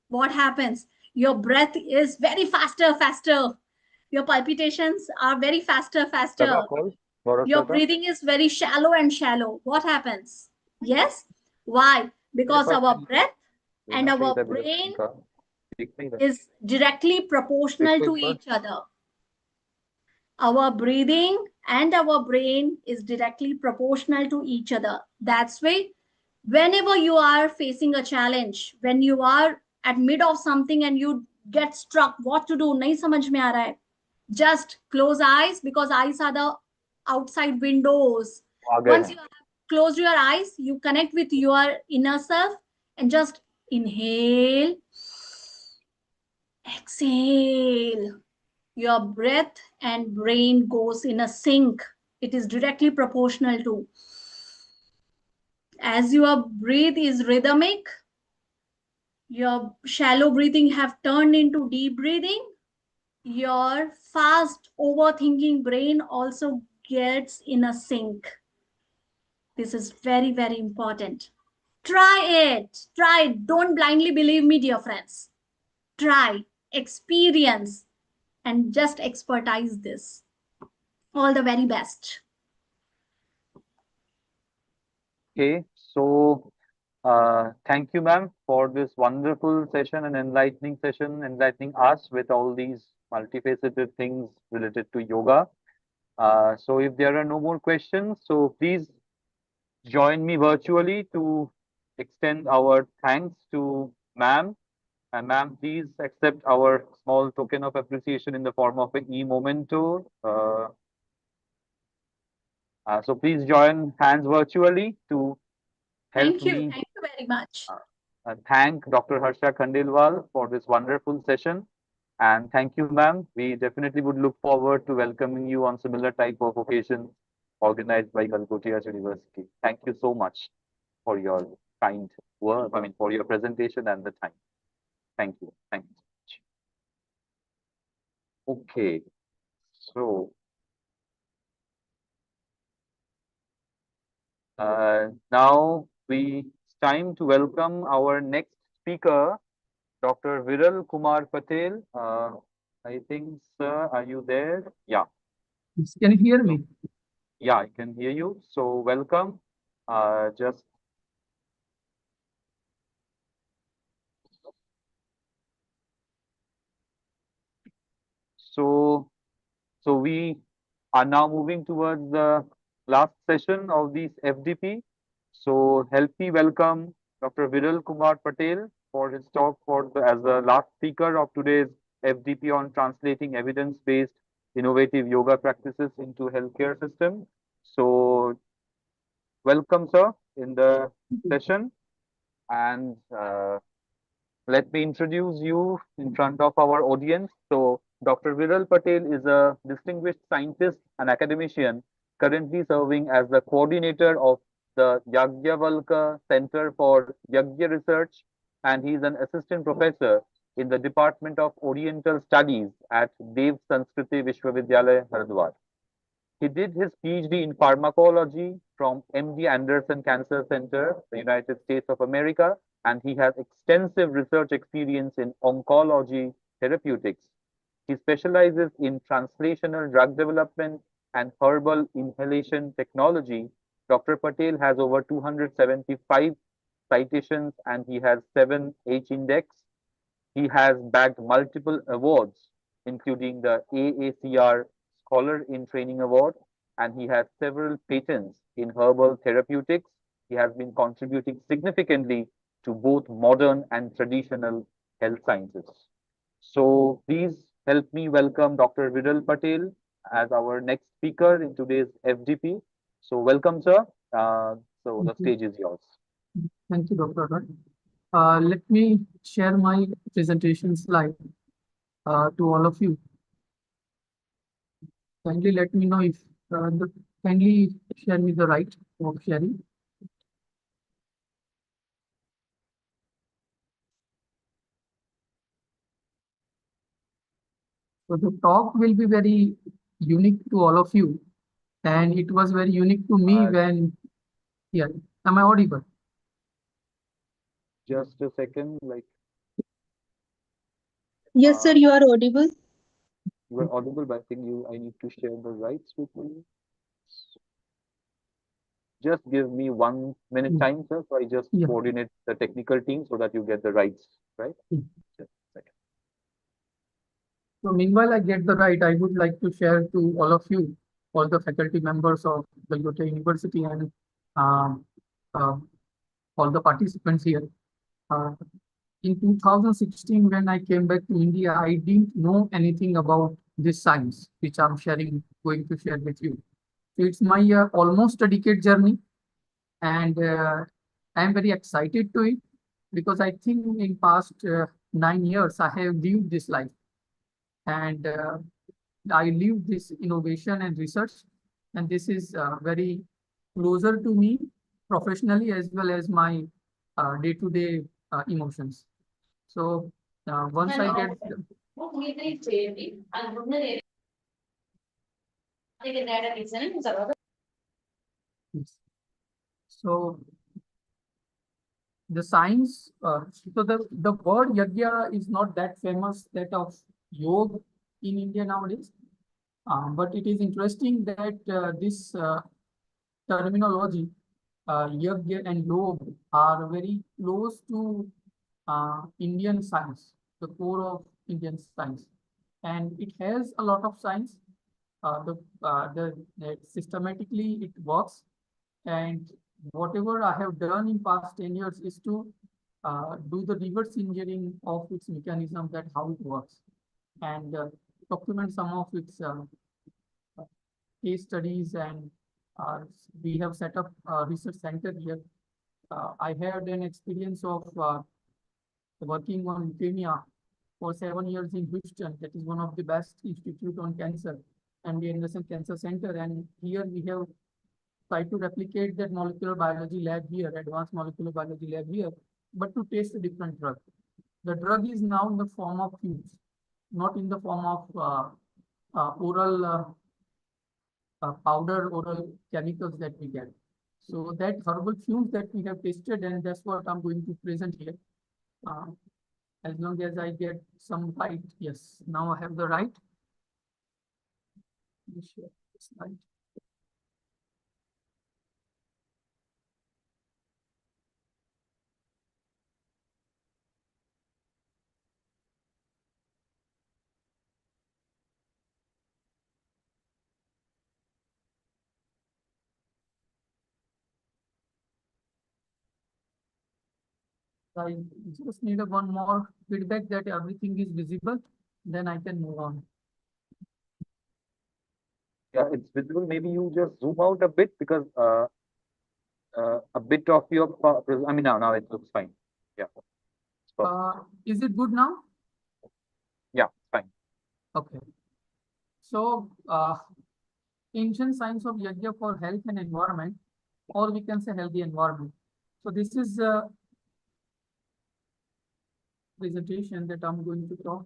What happens? Your breath is very faster. Your palpitations are very faster. Your breathing is very shallow and shallow. What happens? Yes. Why? Because our breath and our brain is directly proportional to each other. Our breathing and our brain is directly proportional to each other. That's why whenever you are facing a challenge, when you are at mid of something and you get struck, what to do, nahi samajh mein aa raha hai, just close eyes, because eyes are the outside windows. Once you have closed your eyes, you connect with your inner self and just inhale, exhale. Your breath and brain goes in a sync. It is directly proportional to. As your breath is rhythmic, your shallow breathing have turned into deep breathing. Your fast overthinking brain also gets in a sync. This is very, very important. Try it. Try it. Don't blindly believe me, dear friends. Try, experience, and just expertise this. All the very best. Okay, so thank you, ma'am, for this wonderful session and enlightening session, enlightening us with all these multifaceted things related to yoga. So if there are no more questions, so please join me virtually to extend our thanks to ma'am. And ma'am, please accept our small token of appreciation in the form of an e-memento. So please join hands virtually to help me Thank you very much. thank Dr. Harsha Khandelwal for this wonderful session. And thank you, ma'am. We definitely would look forward to welcoming you on similar type of occasions organized by Calcutta University. Thank you so much for your kind work, for your presentation and the time. Thank you. Thank you so much. Okay, so now it's time to welcome our next speaker, Dr. Viral Kumar Patel. I think, sir, are you there? Yeah. Can you hear me? Yeah, I can hear you. So welcome. Just so we are now moving towards the last session of this FDP. So help me welcome Dr. Viral Kumar Patel for his talk as the last speaker of today's FDP on translating evidence-based innovative yoga practices into healthcare system. So welcome, sir, in the session, and let me introduce you in front of our audience. So, Dr. Viral Patel is a distinguished scientist and academician currently serving as the coordinator of the Yagyavalka Center for Yagya Research, and he is an assistant professor in the Department of Oriental Studies at Dev Sanskriti Vishwavidyalaya, Haridwar. He did his PhD in pharmacology from MD Anderson Cancer Center, the United States of America, and he has extensive research experience in oncology therapeutics. He specializes in translational drug development and herbal inhalation technology. Dr. Patel has over 275 citations and he has 7 H-index. He has bagged multiple awards, including the AACR Scholar in Training Award, and he has several patents in herbal therapeutics. He has been contributing significantly to both modern and traditional health sciences. So please help me welcome Dr. Viral Patel as our next speaker in today's FDP. So welcome, sir. So the stage is yours. Thank you, Dr. Agar. Let me share my presentation slide to all of you. Kindly let me know if kindly share me the right of sharing. So the talk will be very unique to all of you, and it was very unique to me when, yeah, am I audible? Just a second, like Yes, sir, you are audible. you are audible, but I think I need to share the rights with you. Just give me 1 minute Mm. time, sir. So I just Yeah. coordinate the technical team so that you get the rights, right? Mm. Just a second. So meanwhile, I get the right, I would like to share to all of you, all the faculty members of Calcutta University and um, uh, all the participants here. Uh, in 2016, when I came back to India, I didn't know anything about this science, which I'm going to share with you. So it's my almost a decade journey, and I'm very excited to it because I think in past 9 years, I have lived this life. And I live this innovation and research, and this is very closer to me professionally as well as my day-to-day emotions. So once I get so the science, so the word yajna is not that famous, that of yoga in India nowadays. But it is interesting that this terminology, yajna and yoga, are very close to Indian science, the core of Indian science, and it has a lot of science. Systematically it works, and whatever I have done in past 10 years is to do the reverse engineering of its mechanism, that how it works, and document some of its case studies, and uh, we have set up a research center here. I had an experience of working on leukemia for 7 years in Houston. That is one of the best institute on cancer, and the Anderson Cancer Center. And here we have tried to replicate that molecular biology lab here, advanced molecular biology lab here, but to test a different drug. The drug is now in the form of fumes, not in the form of oral powder, oral chemicals that we get. So that herbal fumes that we have tested, and that's what I'm going to present here. Uh, as long as I get some right. Yes, now I have the right. Let me share this slide. I just need one more feedback that everything is visible, then I can move on. Yeah, it's visible. Maybe you just zoom out a bit because a bit of your, I mean, now it looks fine. Yeah. Is it good now? Yeah, fine. Okay. So, ancient science of yajna for health and environment, or we can say healthy environment. So this is a presentation that I'm going to talk.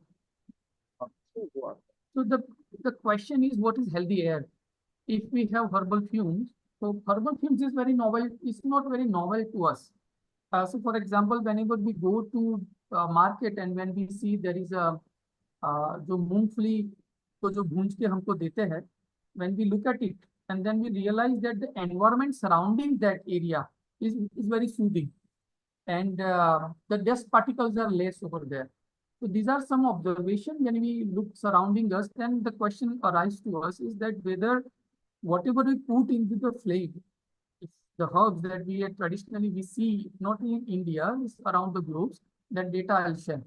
So the question is, what is healthy air? If we have herbal fumes, so herbal fumes is very novel. It's not very novel to us. So for example, whenever we go to market and when we see there is a जो मूंगफली को जो भूंज के हमको देते हैं, when we look at it and then we realize that the environment surrounding that area is very soothing, and the dust particles are less over there. So these are some observations when we look surrounding us. Then the question arises to us is that whether whatever we put into the flame, if the herbs that we traditionally we see not in India, it's around the globe, that data I'll share.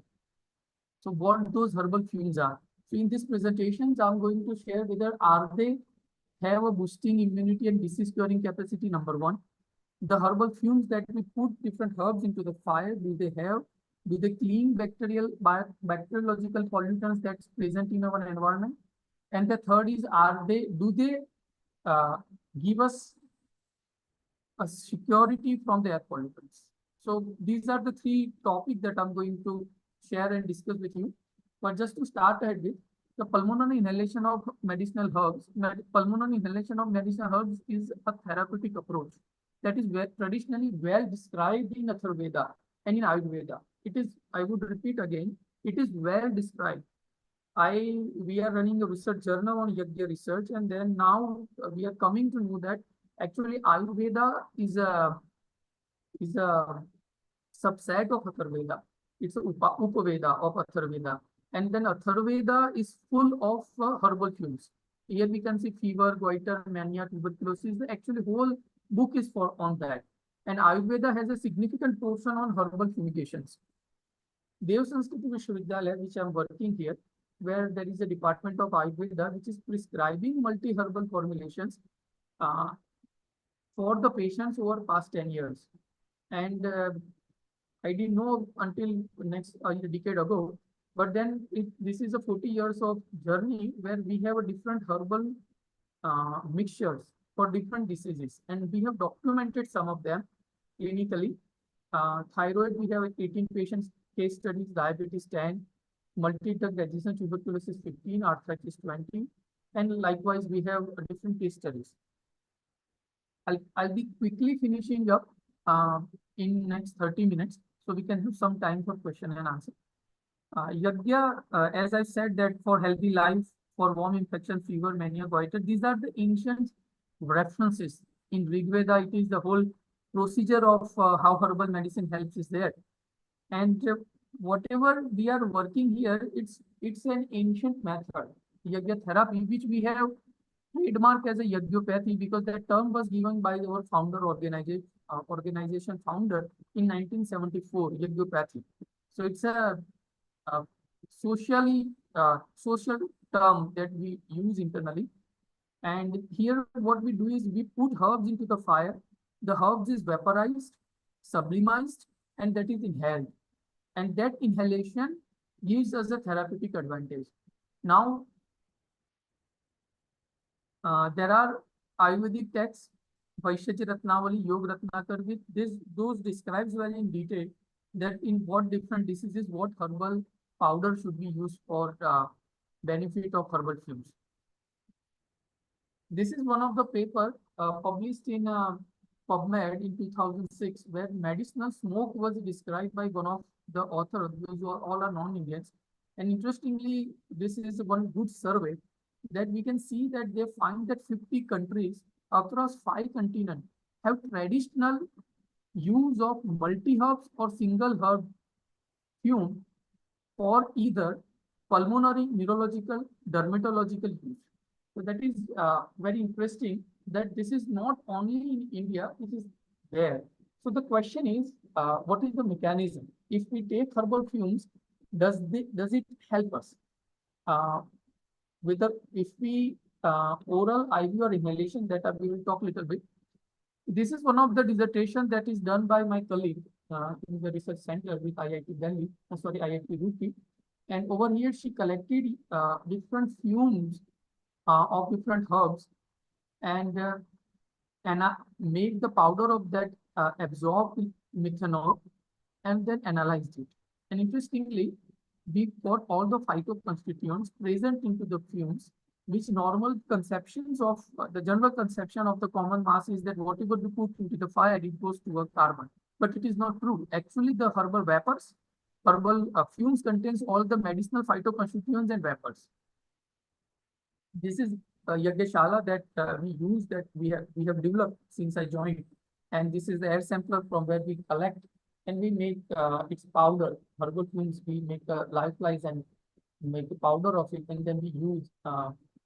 So what those herbal fumes are. So in this presentation, I'm going to share whether are they have a boosting immunity and disease curing capacity, number one. The herbal fumes that we put different herbs into the fire, do they clean bacteriological pollutants that's present in our environment? And the third is, do they give us a security from the air pollutants? So these are the three topics that I'm going to share and discuss with you. But just to start ahead with, the pulmonary inhalation of medicinal herbs, pulmonary inhalation of medicinal herbs is a therapeutic approach that is traditionally well described in Atharvaveda and in Ayurveda. It is, I would repeat again, it is well described. We are running a research journal on Yajna research, and then now we are coming to know that actually Ayurveda is a subset of Atharvaveda. It's a Upaveda of Atharvaveda. And then Atharvaveda is full of herbal fumes. Here we can see fever, goiter, mania, tuberculosis. The actually whole book is for on that. And Ayurveda has a significant portion on herbal fumigations. Dev Sanskriti Vishwavidyalaya, which I'm working here, where there is a department of Ayurveda which is prescribing multi-herbal formulations for the patients over past 10 years. And I didn't know until next a decade ago, but then this is a 40 years of journey where we have a different herbal mixtures for different diseases, and we have documented some of them clinically. Thyroid, we have 18 patients case studies, diabetes 10, multi-drug resistant tuberculosis 15, arthritis 20, and likewise we have different case studies. I'll be quickly finishing up in next 30 minutes, so we can have some time for question and answer. Yajna, as I said, that for healthy life, for warm infection, fever, mania, goiter, these are the ancient references. In Rig Veda, it is the whole procedure of how herbal medicine helps is there. And whatever we are working here, it's an ancient method, Yajna therapy, which we have trademark as a Yajnopathy because that term was given by our founder organization founder in 1974, Yajnopathy. So it's a social term that we use internally. And here what we do is we put herbs into the fire. The herbs is vaporized, sublimized, and that is inhaled. And that inhalation gives us a therapeutic advantage. Now, there are Ayurvedic texts, Vaishyaji Ratnavali, Yoga Ratnakar, with those describes well in detail that in what different diseases, what herbal powder should be used for benefit of herbal fumes. This is one of the paper published in PubMed in 2006, where medicinal smoke was described by one of the authors. Those all are non-Indians. And interestingly, this is one good survey that we can see that they find that 50 countries across 5 continents have traditional use of multi-herbs or single herb fume for either pulmonary, neurological, dermatological use. So that is very interesting that this is not only in India, it is there. So the question is, what is the mechanism? If we take herbal fumes, does it help us? If we oral, IV or inhalation, that we will talk a little bit. This is one of the dissertation that is done by my colleague in the research center with IIT Delhi, IIT Roorkee. And over here, she collected different fumes of different herbs and made the powder of that absorbed methanol and then analyzed it. And interestingly, we got all the phytoconstituents present into the fumes, which normal conceptions of the general conception of the common mass is that whatever we put into the fire, it goes to a carbon. But it is not true. Actually, the herbal vapors, herbal fumes contains all the medicinal phytoconstituents and vapors. This is a Yagyashala that we use, that we have developed since I joined. And this is the air sampler from where we collect and we make its powder. Herbal fumes, we make lyophilized and make the powder of it, and then we use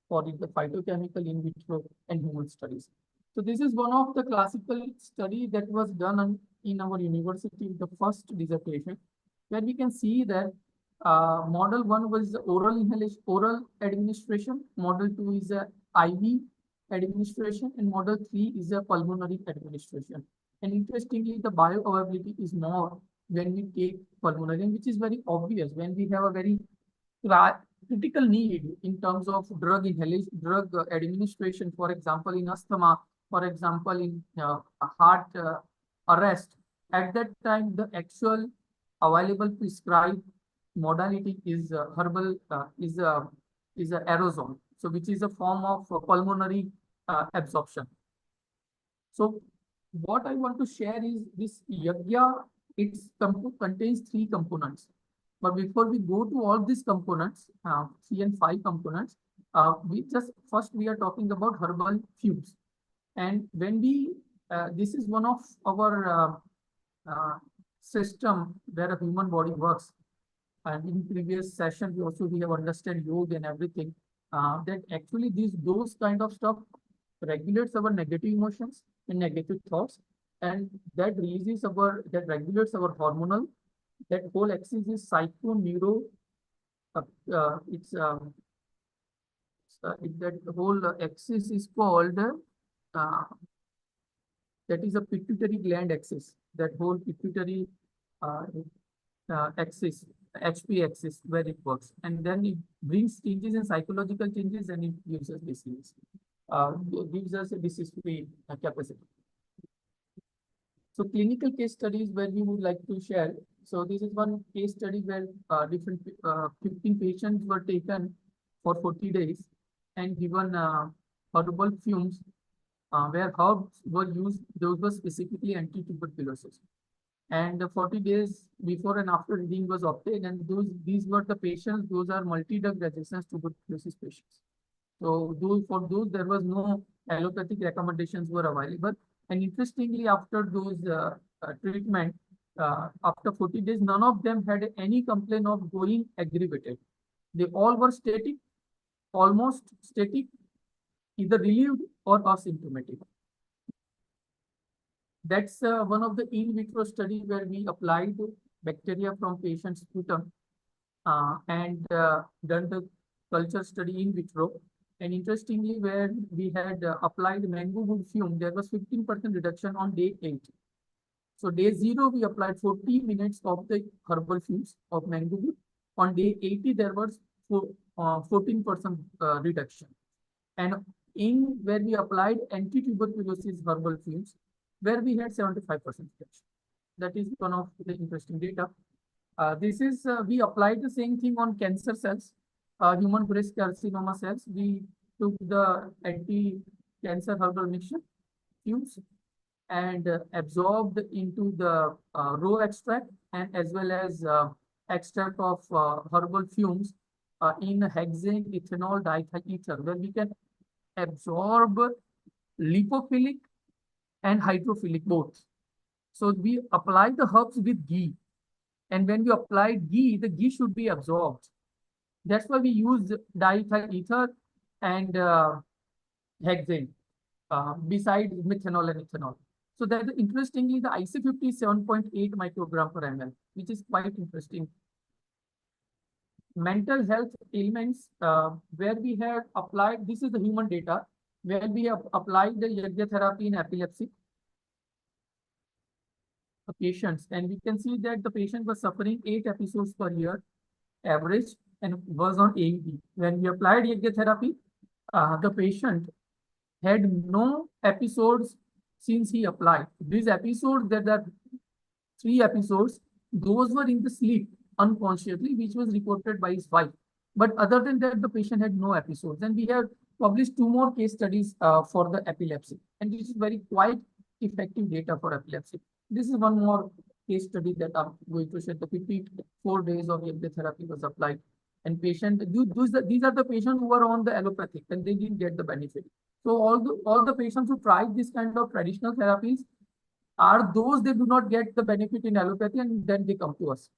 for the phytochemical in vitro and human studies. So this is one of the classical study that was done in our university, the first dissertation, where we can see that model 1 was oral inhalation, oral administration, model 2 is a IV administration, and model 3 is a pulmonary administration. And interestingly, the bioavailability is more when we take pulmonary, which is very obvious when we have a very critical need in terms of drug inhalation, drug administration, for example, in asthma, for example, in heart arrest. At that time, the actual available prescribed modality is herbal, is is a aerosol, so which is a form of pulmonary absorption. So what I want to share is this yagya, it contains 3 components. But before we go to all these components, 3 and 5 components, we are talking about herbal fumes. And when this is one of our system where a human body works. And in previous session, we have understood yoga and everything. That actually those kind of stuff regulates our negative emotions and negative thoughts, and that regulates our hormonal. That whole axis is psycho neuro. It's that whole axis is called that is a pituitary gland axis. That whole pituitary uh, axis, HP axis, where it works, and then it brings changes in psychological changes, and it gives us disease. Gives us a disease-free capacity. So clinical case studies where we would like to share. So this is one case study where 15 patients were taken for 40 days and given herbal fumes where herbs were used. Those were specifically anti-tuberculosis. And 40 days before and after reading was obtained, and these were the patients. Those are multi-drug resistant tuberculosis patients. So for those there was no allopathic recommendations were available. And interestingly, after those treatment, after 40 days, none of them had any complaint of going aggravated. They all were static, almost static, either relieved or asymptomatic. That's one of the in vitro study where we applied bacteria from patients' sputum and done the culture study in vitro. And interestingly, where we had applied mango wood fume, there was 15% reduction on day 8. So day 0, we applied 40 minutes of the herbal fumes of mango wood. On day 80, there was 14% reduction. And in where we applied anti-tuberculosis herbal fumes, where we had 75% reduction. That is one of the interesting data. This is, we applied the same thing on cancer cells, human breast carcinoma cells. We took the anti-cancer herbal mixture fumes and absorbed into the raw extract and as well as extract of herbal fumes in hexane ethanol diethyl ether, where we can absorb lipophilic and hydrophilic both. So we apply the herbs with ghee. And when we apply ghee, the ghee should be absorbed. That's why we use diethyl ether and hexane besides methanol and ethanol. So that interestingly, the IC50 is 7.8 microgram per ml, which is quite interesting. Mental health ailments where we have applied, this is the human data, where we have applied the yagya therapy in epilepsy patients, and we can see that the patient was suffering 8 episodes per year average and was on AED. When we applied yagya therapy, the patient had no episodes since he applied. These episodes, there are 3 episodes, those were in the sleep unconsciously, which was reported by his wife. But other than that, the patient had no episodes. And we have published 2 more case studies for the epilepsy. And this is very quite effective data for epilepsy. This is one more case study that I'm going to share. The 54 days of yagya therapy was applied. And these are the patients who were on the allopathic and they didn't get the benefit. So all the patients who tried this kind of traditional therapies are those they do not get the benefit in allopathy, and then they come to us.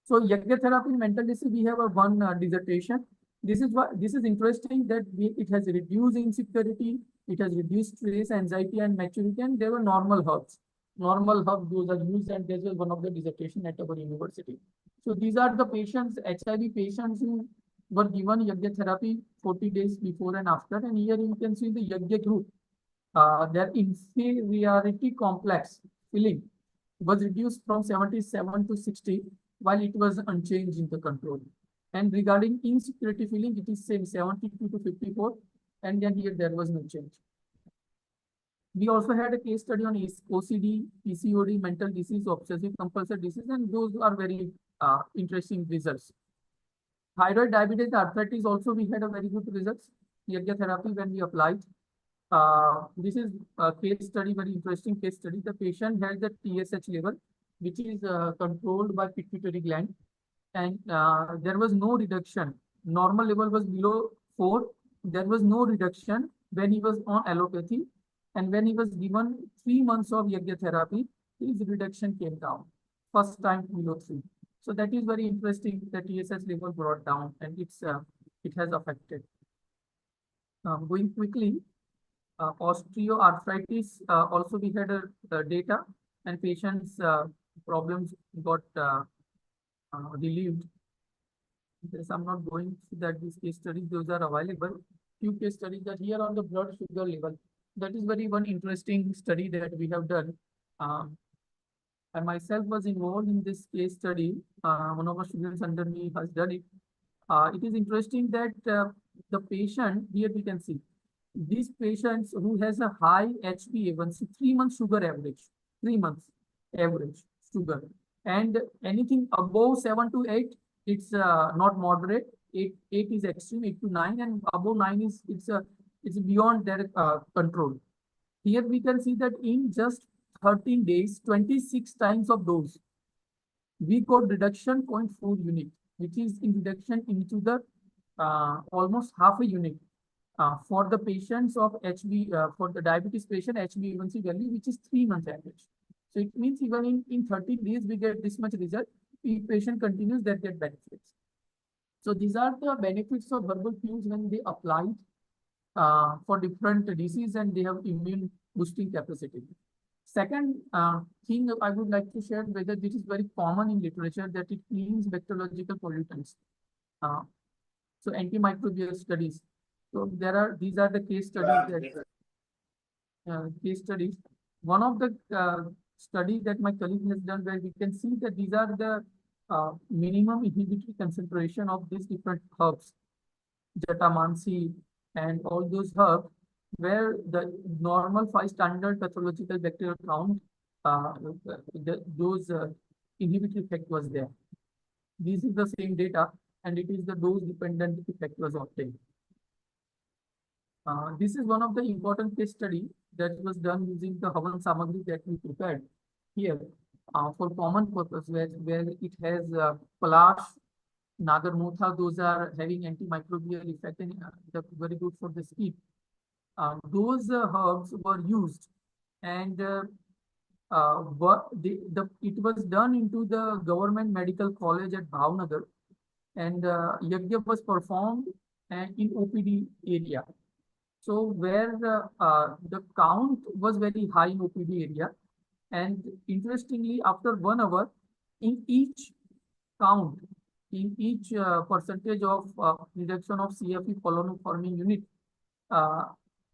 So yagya therapy in mental disease, we have a one dissertation. This is interesting that it has reduced insecurity, it has reduced stress, anxiety, and maturity, and they were normal herbs. Normal herbs, those are used, and this was one of the dissertation at our university. So these are the patients, HIV patients who were given yagya therapy 40 days before and after. And here you can see the yagya group. Their inferiority complex feeling was reduced from 77 to 60, while it was unchanged in the control. And regarding insecurity feeling, it is same 72 to 54, and then here there was no change. We also had a case study on OCD, PCOD, mental disease, obsessive compulsive disease, and those are very interesting results. Thyroid diabetes arthritis also we had a very good results. Yagya therapy when we applied. This is a case study, very interesting case study. The patient has the TSH level, which is controlled by pituitary gland, and there was no reduction. Normal level was below 4. There was no reduction when he was on allopathy, and when he was given 3 months of Yagya therapy, his reduction came down. First time below 3. So that is very interesting. The TSH level brought down, and it has affected. Going quickly, osteoarthritis, also we had a data, and patients' problems got relieved. Yes, I'm not going to that these case studies, those are available. Few case studies that here on the blood sugar level. That is very one interesting study that we have done. I myself was involved in this case study. One of our students under me has done it. It is interesting that the patient, here we can see, these patients who has a high HbA1c, 3 months sugar average, 3 months average sugar, and anything above 7 to 8, it's not moderate. 8 is extreme, 8 to 9, and above 9 is it's beyond their control. Here we can see that in just 13 days, 26 times of dose, we got reduction 0.4 unit, which is in reduction into the almost half a unit for the patients of for the diabetes patient HbA1c value, which is 3 months average. So it means even in 30 days, we get this much result. If patient continues, they get benefits. So these are the benefits of herbal fumes when they applied for different disease, and they have immune boosting capacity. Second thing I would like to share, whether this is very common in literature, that it cleans bacteriological pollutants. So antimicrobial studies. So these are the case studies case studies. One of the studies that my colleague has done, where we can see that these are the minimum inhibitory concentration of these different herbs, Jatamansi and all those herbs, where the normal 5 standard pathological bacterial count, those inhibitory effect was there. This is the same data, and it is the dose dependent effect was obtained. This is one of the important case study that was done using the Havan Samagri that we prepared here for common purpose, where it has Palash, Nagarmotha, those are having antimicrobial effect and very good for the skin. Those herbs were used, and it was done into the government medical college at Bhavnagar, and Yagya was performed in OPD area. So where the count was very high in OPD area, and interestingly, after 1 hour, in each count, in each percentage of reduction of CFE colony-forming unit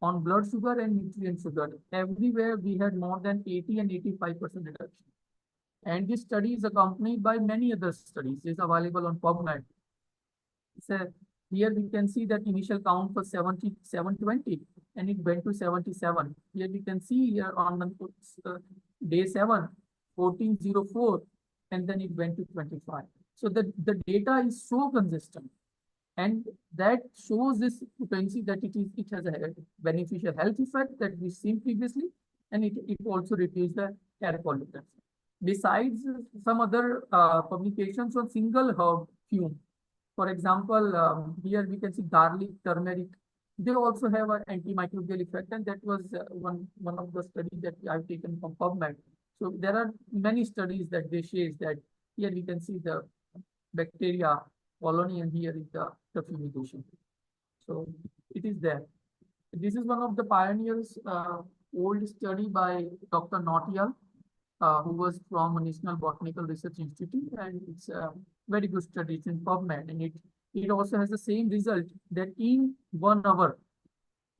on blood sugar and nutrient sugar, everywhere we had more than 80 and 85% reduction. And this study is accompanied by many other studies. It is available on PubMed. So here we can see that initial count was 720, and it went to 77. Here we can see here on day 7, 1404, and then it went to 25. So the data is so consistent, and that shows this potency that it has a beneficial health effect that we seen previously, and it also reduces the air pollutants. Besides, some other publications on single herb fume. For example, here we can see garlic, turmeric. They also have an antimicrobial effect, and that was one of the studies that I've taken from PubMed. So there are many studies that they show that here we can see the bacteria colony, and here is the fumigation. So it is there. This is one of the pioneers, old study by Dr. Nautiyal, who was from National Botanical Research Institute, and it's a very good study. It's in PubMed, and it also has the same result, that in 1 hour,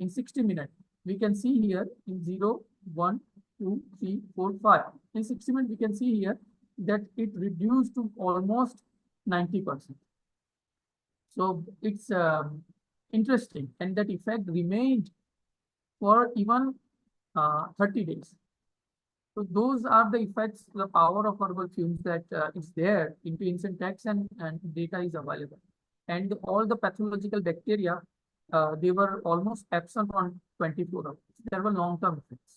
in 60 minutes, we can see here in 0, 1, 2, 3, 4, 5. In 60 minutes, we can see here that it reduced to almost 90%. So it's interesting, and that effect remained for even 30 days. So those are the effects, the power of herbal fumes that is there into ancient texts, and data is available. and all the pathological bacteria, they were almost absent on 24 hours. There were long-term effects.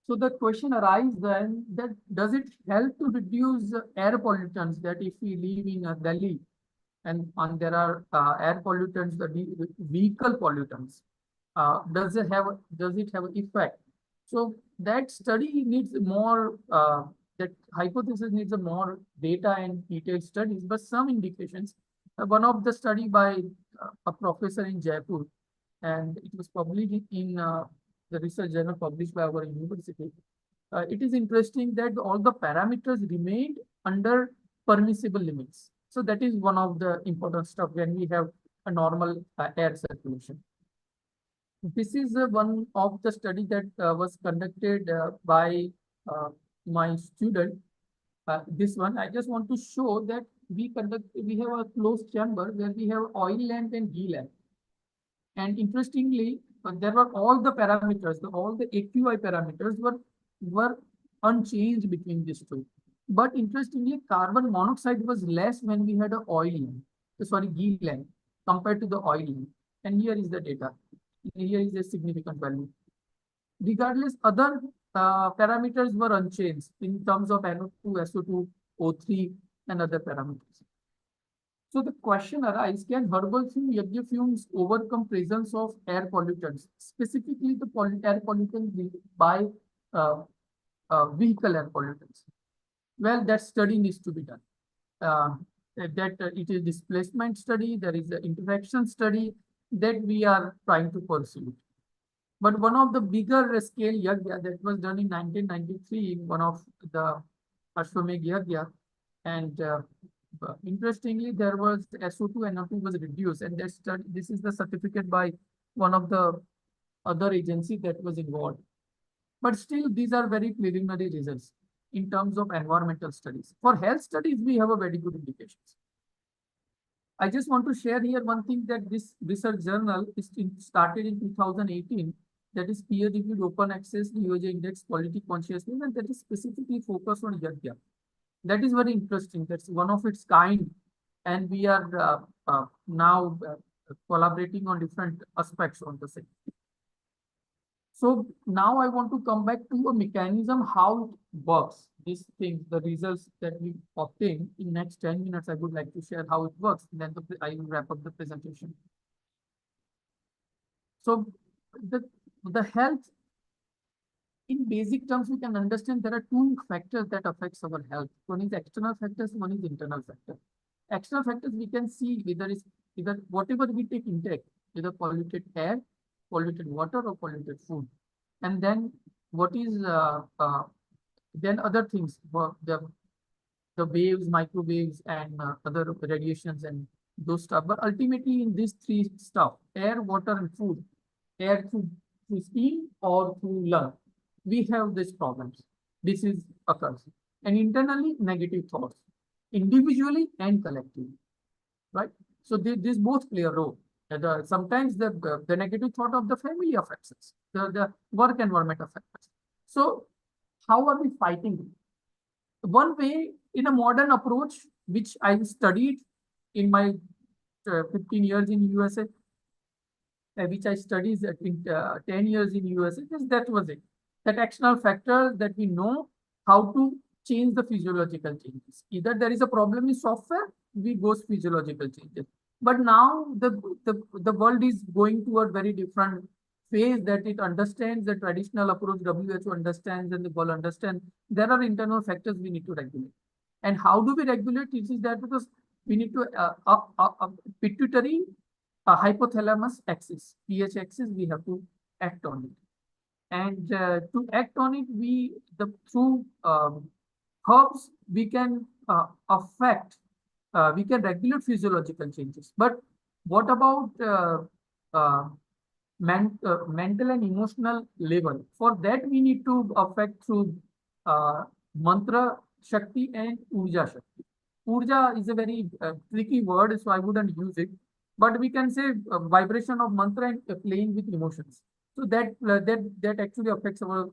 So the question arises then that does it help to reduce air pollutants, that if we live in a Delhi and there are air pollutants, the vehicle pollutants, does it have effect? So that study needs more, that hypothesis needs a more data and detailed studies, but some indications. One of the study by a professor in Jaipur, and it was published in the research journal published by our university. It is interesting that all the parameters remained under permissible limits. So that is one of the important stuff when we have a normal air circulation. This is one of the study that was conducted by my student. This one, I just want to show that we have a closed chamber where we have oil lamp and ghee lamp. And interestingly, there were all the parameters, all the AQI parameters were unchanged between these two. But interestingly, carbon monoxide was less when we had a ghee lamp compared to the oil lamp. And here is the data. Here is a significant value. Regardless, other parameters were unchanged in terms of NO2, SO2, O3, and other parameters. So the question arises, can herbal yagya fumes overcome presence of air pollutants, specifically the air pollutants by vehicle air pollutants? Well, that study needs to be done. It is displacement study, there is an interaction study that we are trying to pursue. But one of the bigger scale yagya that was done in 1993 in one of the Ashwamedh yagya, and interestingly, there was SO2 and NO2 was reduced, and that study, this is the certificate by one of the other agency that was involved. But still, these are very preliminary results in terms of environmental studies. For health studies, we have a very good indications. I just want to share here one thing, that this research journal is started in 2018, that is peer-reviewed open access DOJ index quality consciousness, and that is specifically focused on yagya. That is very interesting. That's one of its kind, and we are now collaborating on different aspects on the same. So now I want to come back to a mechanism, how it works. These things, the results that we obtain in next 10 minutes, I would like to share how it works. Then I will wrap up the presentation. So the health, in basic terms, we can understand there are two factors that affects our health. One is external factors, one is internal factor. External factors we can see either whatever we take intake, either polluted air, polluted water, or polluted food. And then what is then other things, the waves, microwaves, and other radiations and those stuff. But ultimately, in these three stuff, air, water, and food, air through steam or through lung, we have these problems. This is occurs. And internally, negative thoughts, individually and collectively, right? So these both play a role. Sometimes the negative thought of the family affects us, the work environment affects us. So how are we fighting it? One way, in a modern approach, which I studied in my 15 years in USA, which I studied in 10 years in USA, that was it. That external factor that we know how to change the physiological changes. Either there is a problem in software, we go physiological changes. But now the world is going to a very different phase, that it understands the traditional approach, WHO understands, and the world understands. There are internal factors we need to regulate. And how do we regulate? It is that because we need to pituitary hypothalamus axis, PH axis, we have to act on it. And to act on it, through herbs, we can we can regulate physiological changes. But what about mental and emotional level? For that, we need to affect through mantra shakti and urja shakti. Urja is a very tricky word, so I wouldn't use it. But we can say vibration of mantra and playing with emotions. So that actually affects our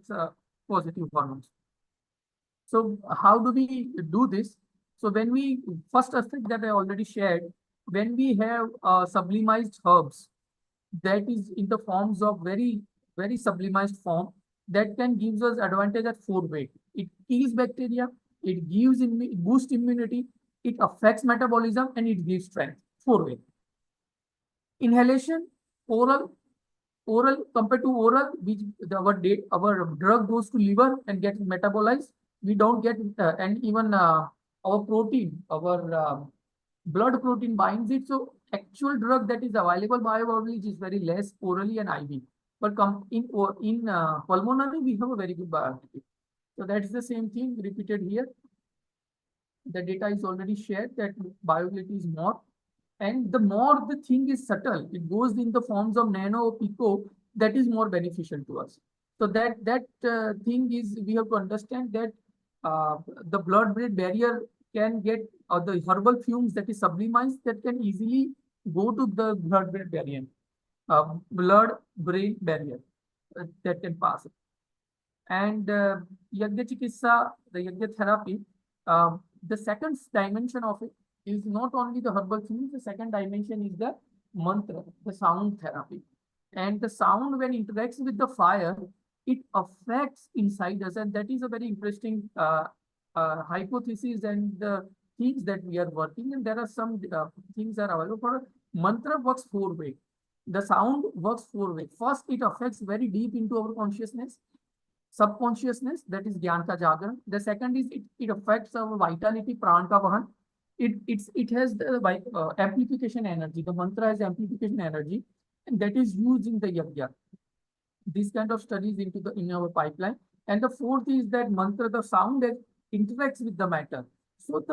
positive hormones. So how do we do this? So when we first aspect that I already shared, when we have sublimized herbs, that is in the forms of very, very sublimized form, that can gives us advantage at four-way. It kills bacteria, it gives boost immunity, it affects metabolism, and it gives strength. Four-way. Inhalation, oral, compared to oral, which our drug goes to liver and gets metabolized. We don't get, and even our protein, our blood protein binds it. So actual drug that is available bioavailability is very less orally and IV. But in pulmonary, we have a very good bioavailability. So that's the same thing repeated here. The data is already shared that bioavailability is more. And the more the thing is subtle, it goes in the forms of nano or pico, that is more beneficial to us. So that thing is, we have to understand that the blood-brain barrier can get, or the herbal fumes that is sublimized, that can easily go to the blood-brain barrier, blood-brain barrier that can pass it. And Yagya Chikitsa, the Yagya therapy, the second dimension of it is not only the herbal fumes, the second dimension is the mantra, the sound therapy. And the sound, when interacts with the fire, it affects inside us. And that is a very interesting hypothesis and the things that we are working. And there are some things are available for mantra works four-way. The sound works four-way. First, it affects very deep into our consciousness, subconsciousness, that is Gyan ka Jagran. The second is it affects our vitality, Pran ka Vahan. It has the amplification energy. The mantra has amplification energy, and that is used in the yagya. These kind of studies in our pipeline. And the fourth is that mantra, the sound that interacts with the matter. So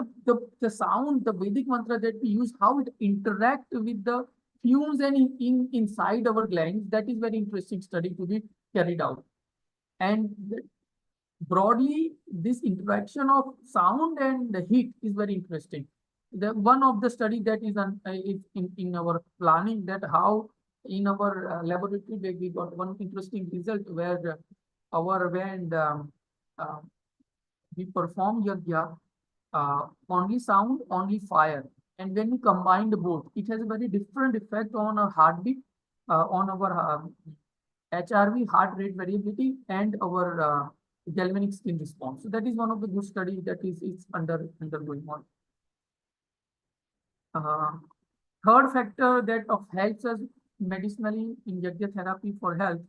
the sound, the Vedic mantra that we use, how it interacts with the fumes and inside our glands, that is very interesting study to be carried out. And broadly, this interaction of sound and the heat is very interesting. One of the study that is in our planning, that how in our laboratory we got one interesting result where we perform yagya, only sound, only fire. And when we combine both, it has a very different effect on our heartbeat, on our HRV, heart rate variability, and our galvanic skin response. So that is one of the good studies that is undergoing on. Third factor that helps us medicinally in yagya therapy for health,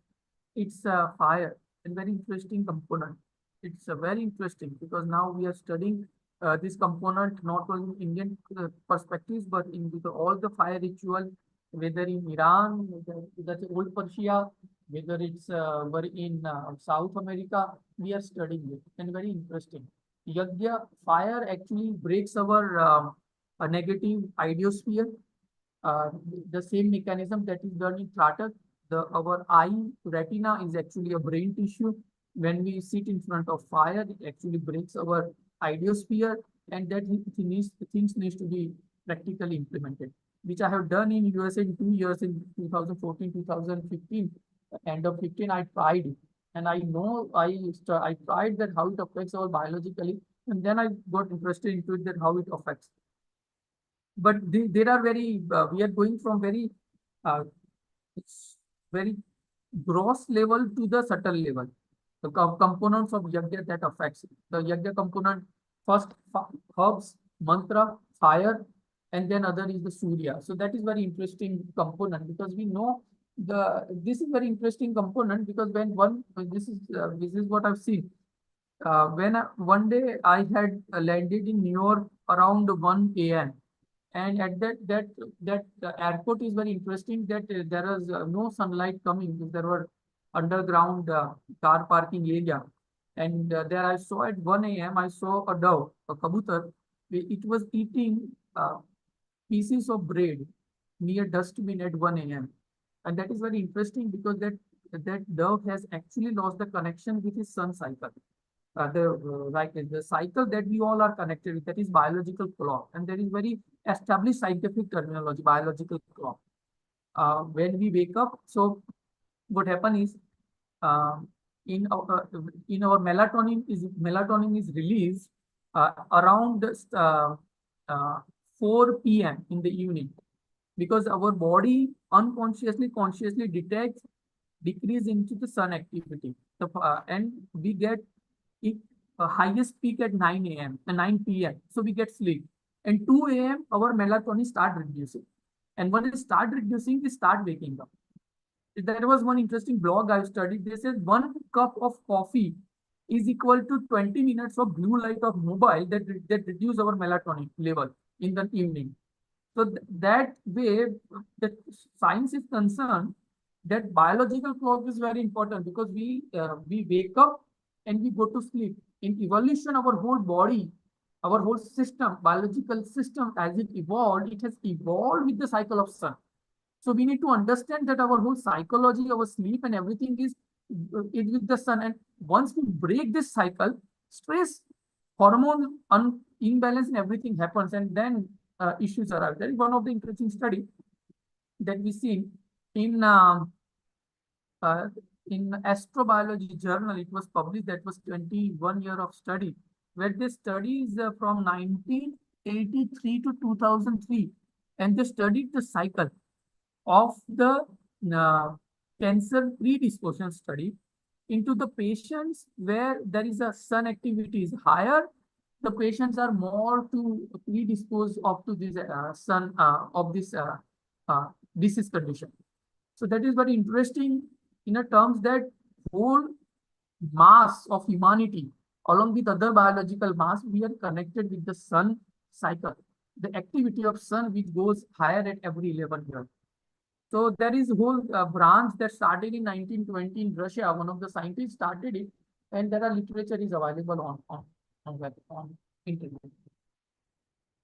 it's fire, and very interesting component. It's very interesting because now we are studying this component not only in Indian perspectives, but in all the fire ritual, whether in Iran, that's old Persia, whether it's in South America, we are studying it, and very interesting. Yagya, fire actually breaks our a negative idiosphere. The same mechanism that is done in Tratak, our eye retina is actually a brain tissue. When we sit in front of fire, it actually breaks our idiosphere, and that things needs to be practically implemented, which I have done in USA in 2 years, in 2014, 2015. End of 15, I tried it, and I know I tried that how it affects our biologically, and then I got interested into it, that how it affects. But there are very we are going from very gross level to the subtle level. The components of yagya that affects it. The yagya component, first herbs, mantra, fire, and then other is the surya. So that is very interesting component, because we know this is very interesting component, because when this is what I've seen. When one day I had landed in New York around 1 a.m. and at that airport is very interesting, that there was no sunlight coming. There were underground car parking area, and there I saw at 1 a.m. I saw a dove, a kabutar. It was eating pieces of bread near dustbin at 1 a.m. And that is very interesting, because that dove has actually lost the connection with his sun cycle. The cycle that we all are connected with, that is biological clock, and there is very established scientific terminology, biological clock. When we wake up, so what happens is in our melatonin is released around 4 p.m. in the evening, because our body unconsciously, consciously detects decrease into the sun activity. And we get it highest peak at 9 a.m. 9 p.m. So we get sleep. And 2 a.m. our melatonin start reducing. And when it start reducing, we start waking up. There was one interesting blog I studied. They said 1 cup of coffee is equal to 20 minutes of blue light of mobile that reduce our melatonin level in the evening. So that way, that science is concerned, that biological clock is very important, because we wake up and we go to sleep. In evolution, our whole body, our whole system, biological system, as it evolved, it has evolved with the cycle of sun. So we need to understand that our whole psychology, our sleep and everything is with the sun. And once we break this cycle, stress, hormone imbalance and everything happens, and then issues arise. That is one of the interesting study that we see in astrobiology journal. It was published. That was 21 year of study, where they studies from 1983 to 2003, and they studied the cycle of the cancer predisposition study into the patients where there is a sun activity is higher. The patients are more to predisposed of to this sun of this disease condition. So that is very interesting in a terms that whole mass of humanity, along with other biological mass, we are connected with the sun cycle, the activity of sun which goes higher at every 11 years. So there is a whole branch that started in 1920 in Russia. One of the scientists started it, and there are literature is available on internet.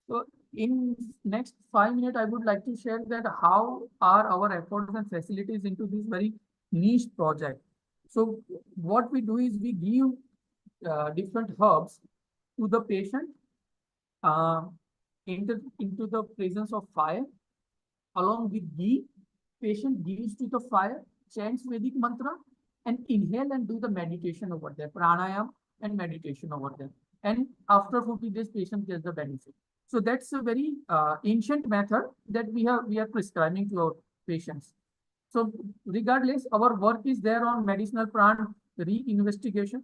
So in next 5 minutes, I would like to share that how are our efforts and facilities into this very niche project. So what we do is we give different herbs to the patient into the presence of fire, along with ghee. Patient gives to the fire, chants Vedic mantra, and inhale and do the meditation over there, pranayam and meditation over there. And after 40 days, patient gets the benefit. So that's a very ancient method that we are prescribing to our patients. So regardless, our work is there on medicinal plant re-investigation.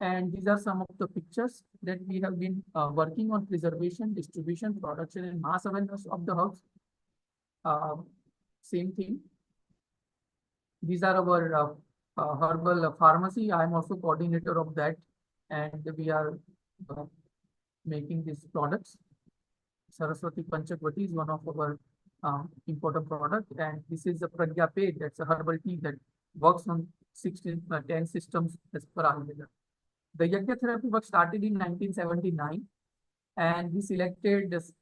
And these are some of the pictures that we have been working on: preservation, distribution, production, and mass awareness of the herbs. Same thing. These are our herbal pharmacy. I am also coordinator of that, and we are making these products. Saraswati Panchakvati is one of our important product, and this is a Pragya Pay. That's a herbal tea that works on 10 systems as per Ayurveda. The Yajna therapy work started in 1979, and we selected this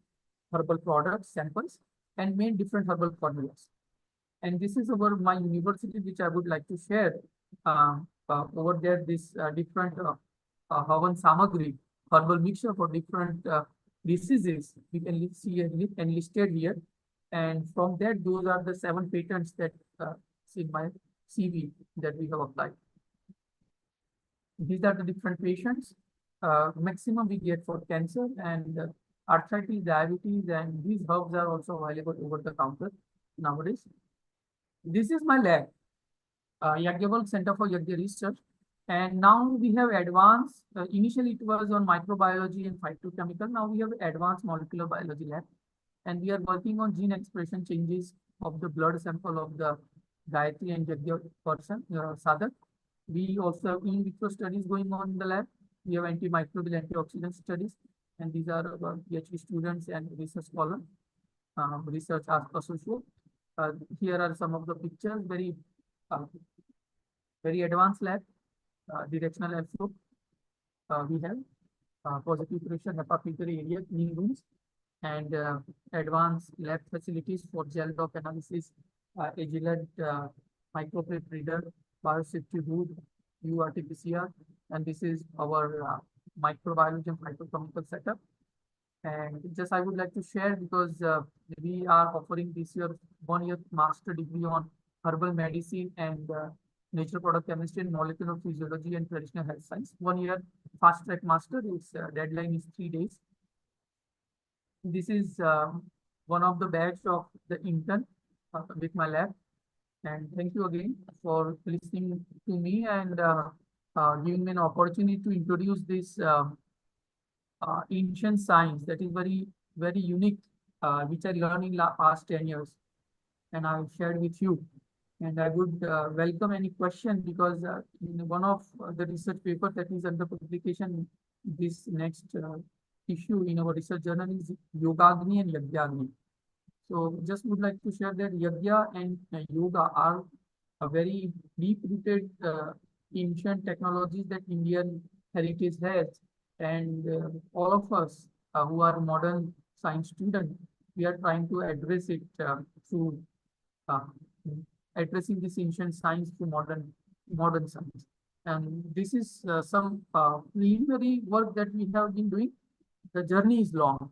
herbal products samples and made different herbal formulas. And this is about my university, which I would like to share. Over there, this different Havan Samagri, herbal mixture for different diseases, we can see enlisted here. And from that, those are the 7 patents that in my CV that we have applied. These are the different patients. Maximum we get for cancer and arthritis, diabetes, and these herbs are also available over the counter nowadays. This is my lab, Yagyaval Center for Yagya Research. And now we have advanced, initially it was on microbiology and phytochemical. Now we have advanced molecular biology lab. And we are working on gene expression changes of the blood sample of the Gayatri and Yagya person, Sadak. We also have in vitro studies going on in the lab. We have antimicrobial, antioxidant studies. And these are our PhD students and research scholars, research associate. Here are some of the pictures, very advanced lab, directional airflow. We have positive pressure, HEPA filter area, clean rooms, and advanced lab facilities for gel doc analysis, Agilent microplate reader, biosafety hood, URT-PCR, and this is our microbiology and phytochemical setup. And just I would like to share, because we are offering this year 1-year master degree on herbal medicine and natural product chemistry and molecular physiology and traditional health science. 1 year fast track master. Its deadline is 3 days. This is one of the batch of the intern with my lab. And thank you again for listening to me and giving me an opportunity to introduce this ancient science that is very unique, which I learned in past 10 years, and I've shared with you. And I would welcome any question because in one of the research paper that is under publication, this next issue in our research journal is Yogagni and Yagyagni. So just would like to share that Yagya and Yoga are a very deep-rooted ancient technologies that Indian heritage has. And all of us who are modern science students, we are trying to address it through uh, addressing this ancient science to modern science. And this is some preliminary work that we have been doing. The journey is long,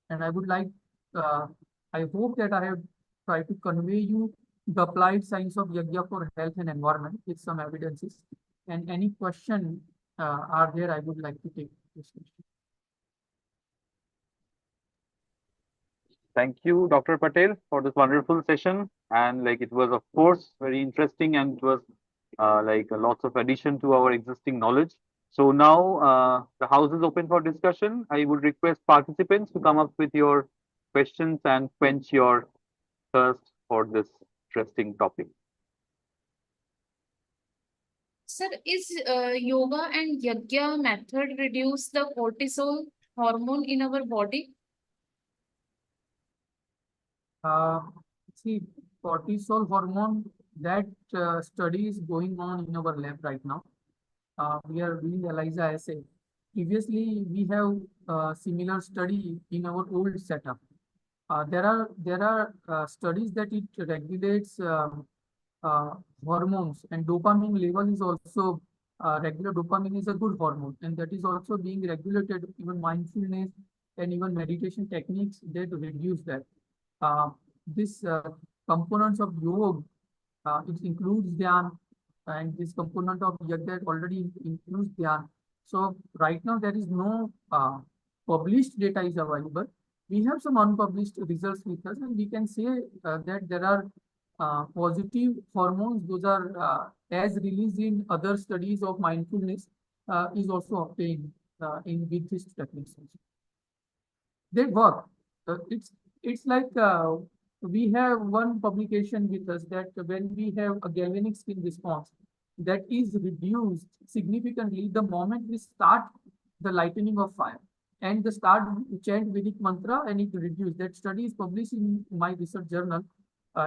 and I would like, I hope that I have tried to convey you the applied science of Yagya for health and environment with some evidences. And any question are there, I would like to take this question. Thank you, Dr. Patel, for this wonderful session. And like it was, of course, very interesting, and it was like lots of addition to our existing knowledge. So now the house is open for discussion. I would request participants to come up with your questions and quench your thirst for this interesting topic. Sir, is yoga and yagya method reduce the cortisol hormone in our body? See, cortisol hormone, that study is going on in our lab right now. We are doing ELISA assay. Previously, we have similar study in our old setup. There are studies that it regulates hormones, and dopamine level is also regular dopamine is a good hormone, and that is also being regulated. Even mindfulness and even meditation techniques that reduce that. This components of yoga, it includes dhyan, and this component of yagya already includes dhyan. So right now there is no published data is available. We have some unpublished results with us, and we can say that there are positive hormones. Those are as released in other studies of mindfulness is also obtained in with these techniques. They work. It's like we have one publication with us that when we have a galvanic skin response that is reduced significantly the moment we start the lightning of fire and the start chant Vedic mantra, and it reduced. That study is published in my research journal,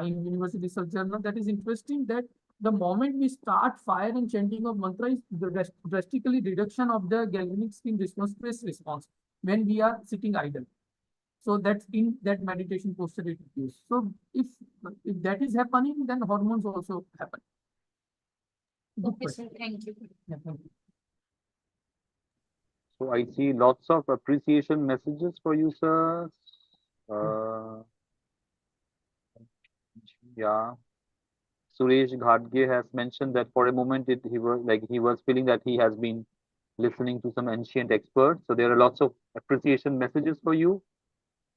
in University Research Journal. That is interesting that the moment we start fire and chanting of mantra is the drastically reduction of the galvanic skin response, stress response when we are sitting idle. So that's in that meditation posture it is. So if that is happening, then hormones also happen. Good Okay, sir. question. Thank you. Yeah, thank you. So I see lots of appreciation messages for you, sir. Yeah. Suresh Ghadge has mentioned that for a moment he was feeling that he has been listening to some ancient experts. So there are lots of appreciation messages for you.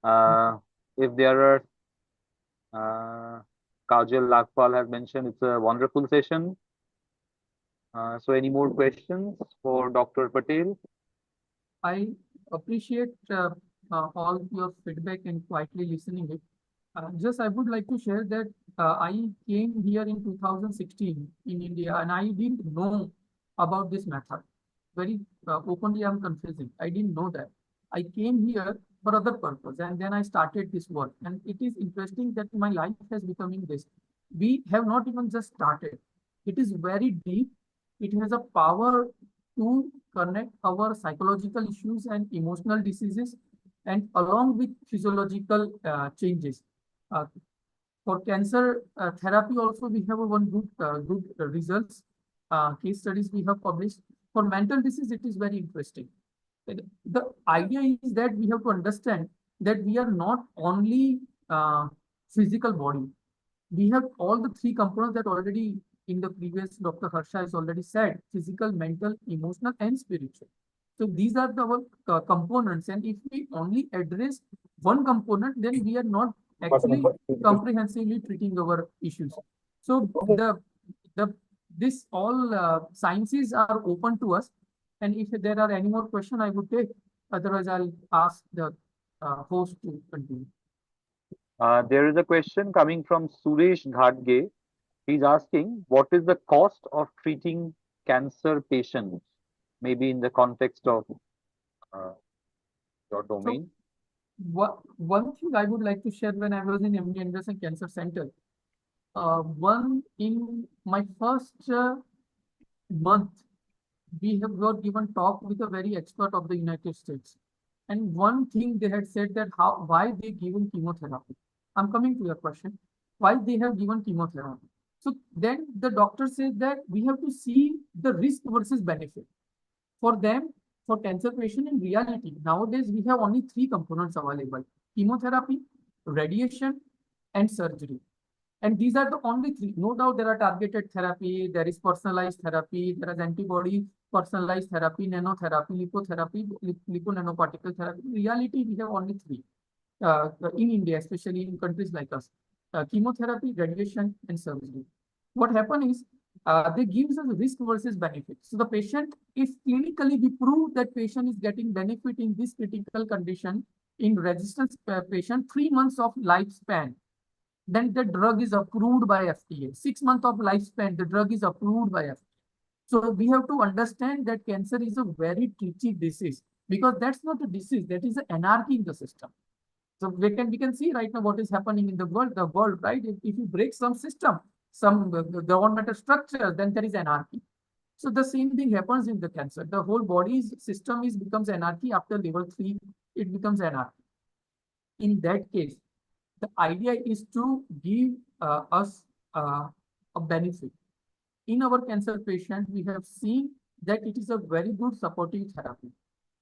If there are Kajal Lakpal has mentioned it's a wonderful session. So any more questions for Dr. Patel? I appreciate all your feedback and quietly listening it. Just I would like to share that I came here in 2016 in India, and I didn't know about this method. Very openly, I'm confessing. I didn't know that. I came here for other purpose, and then I started this work. And it is interesting that my life has becoming this. We have not even just started. It is very deep. It has a power to connect our psychological issues and emotional diseases, and along with physiological changes. Uh, for cancer therapy also, we have one good results. Case studies we have published. For mental disease, it is very interesting. The idea is that we have to understand that we are not only physical body. We have all the three components that already in the previous Dr. Harsha has already said: physical, mental, emotional, and spiritual. So these are the components, and if we only address one component, then we are not actually comprehensively treating our issues. So this all sciences are open to us, and if there are any more questions, I would take. Otherwise, I'll ask the host to continue. There is a question coming from Suresh Ghadge. He's asking, what is the cost of treating cancer patients? Maybe in the context of your domain. One thing I would like to share, when I was in MD Anderson Cancer Center, in my first month, we were given talk with a very expert of the United States. And one thing they had said that why they given chemotherapy. I'm coming to your question. Why they have given chemotherapy? So then the doctor said that we have to see the risk versus benefit. For them, for cancer patient, in reality, nowadays we have only three components available: chemotherapy, radiation, and surgery. And these are the only three. No doubt there are targeted therapy, there is personalized therapy, there is antibody personalized therapy, nanotherapy, lipotherapy, liponanoparticle therapy. In reality, we have only three in India, especially in countries like us: chemotherapy, radiation, and surgery. What happens is they gives us risk versus benefit. So the patient, if clinically we prove that patient is getting benefit in this critical condition, in resistance patient, 3 months of lifespan, then the drug is approved by FDA. 6 months of lifespan, the drug is approved by FDA. So we have to understand that cancer is a very tricky disease, because that's not a disease, that is an anarchy in the system. So we can see right now what is happening in the world, right? If you break some system, some governmental structure, then there is anarchy. So the same thing happens in the cancer. The whole body's system becomes anarchy. After level 3, it becomes anarchy. In that case, the idea is to give us a benefit. In our cancer patient, we have seen that it is a very good supportive therapy.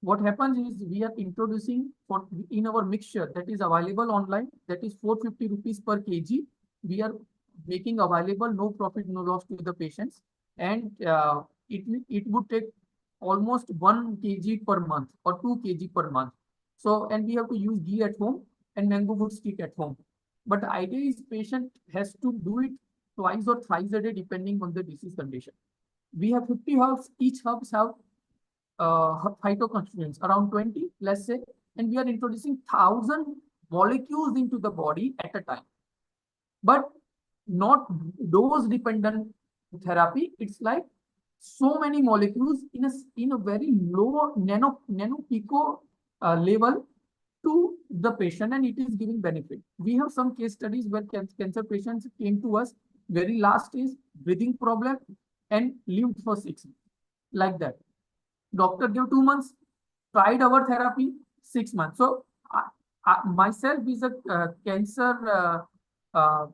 What happens is we are introducing in our mixture that is available online, that is 450 rupees per kg. We are making available, no profit, no loss to the patients. And it would take almost 1 kg per month or 2 kg per month. So, and we have to use ghee at home and mango wood stick at home. But the idea is patient has to do it twice or thrice a day, depending on the disease condition. We have 50 herbs, each herbs have phytoconstituents, around 20, let's say, and we are introducing 1,000 molecules into the body at a time. But not dose-dependent therapy. It's like so many molecules in a very low nanopico level to the patient, and it is giving benefit. We have some case studies where cancer patients came to us, very last is breathing problem, and lived for 6 months, like that. Doctor gave 2 months, tried our therapy, 6 months. So myself is a cancer,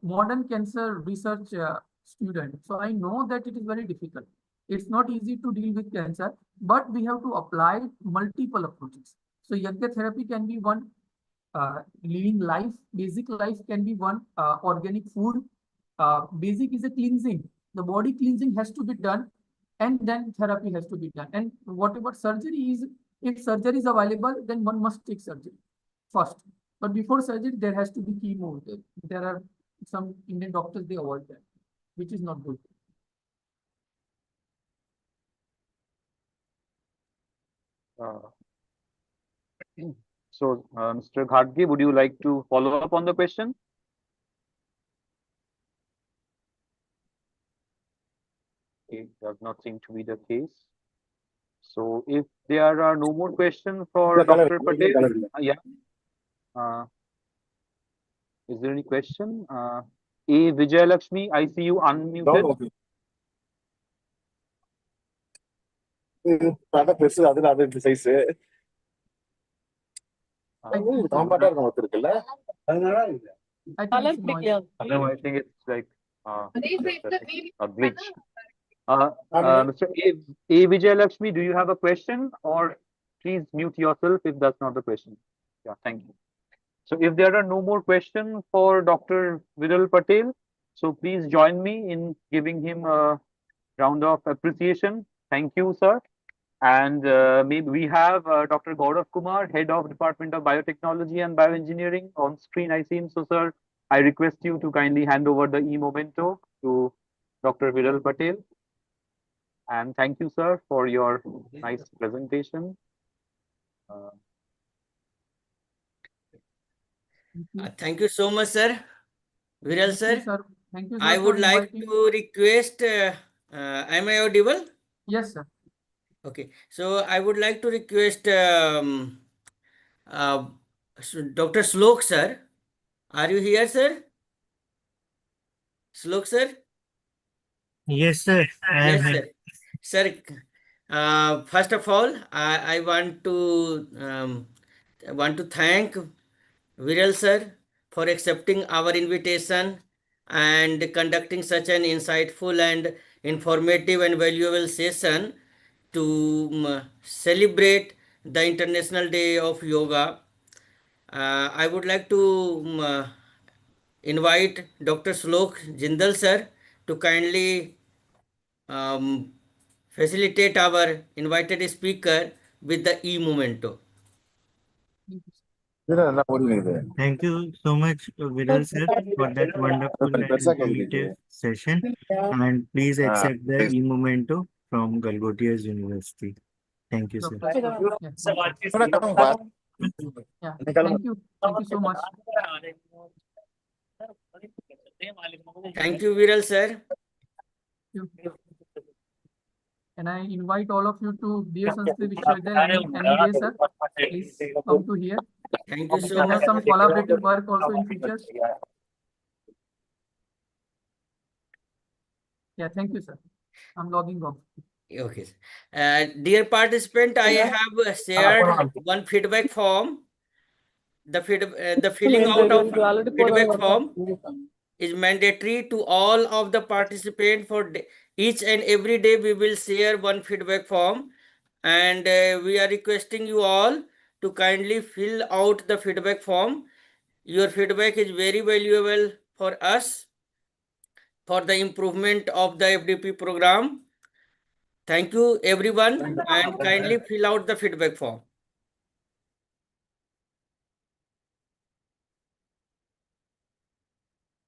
modern cancer research student. So I know that it is very difficult. It's not easy to deal with cancer, but we have to apply multiple approaches. So yagya therapy can be one, living life, basic life can be one, organic food. Basic is a cleansing. The body cleansing has to be done, and then therapy has to be done. And whatever surgery is, if surgery is available, then one must take surgery first. But before surgery, there has to be chemo. There are some Indian doctors, they avoid that, which is not good. So, Mr. Ghadge, would you like to follow up on the question? It does not seem to be the case. So, if there are no more questions for Dr. Patel, yeah. Is there any question? A Vijayalakshmi, I see you unmuted. I think it's like a glitch. Mr. A Vijayalakshmi, do you have a question, or please mute yourself if that's not the question? Yeah, thank you. So if there are no more questions for Dr. Viral Patel, so please join me in giving him a round of appreciation. Thank you, sir. And maybe we have Dr. Gaurav Kumar, Head of Department of Biotechnology and Bioengineering on screen, I see him. So, sir, I request you to kindly hand over the e-memento to Dr. Viral Patel. And thank you, sir, for your nice presentation. Thank you so much, sir. Viral, Thank you, sir. sir. Thank you, sir, I for would like inviting. to request, am I audible? Yes, sir. Okay, so I would like to request uh, Dr. Slok, sir. Are you here, sir? Slok, sir? Yes, sir. I am Yes, here. sir. Sir, first of all, I want to thank Viral sir for accepting our invitation and conducting such an insightful and informative and valuable session to celebrate the International Day of Yoga. I would like to invite Dr. Slok Jindal sir to kindly um, facilitate our invited speaker with the e-memento. Thank you so much, Viral sir, for that wonderful and informative session. And please accept the e-memento from Galgotias University. Thank you, sir. Dr. Slok. Yeah, thank you. Thank you so much. Thank you, Viral sir. You. And I invite all of you to Dear Sanskrit Vishwavidyalaya any day, sir. Please come to here. Thank you We so can have much. some collaborative work also in future. Yeah, thank you, sir. I'm logging off. Okay. Dear participant, I have shared one feedback form. The filling out of feedback form is mandatory to all of the participants for each and every day. We will share one feedback form, and we are requesting you all to kindly fill out the feedback form. Your feedback is very valuable for us for the improvement of the FDP program. Thank you everyone, and kindly fill out the feedback form.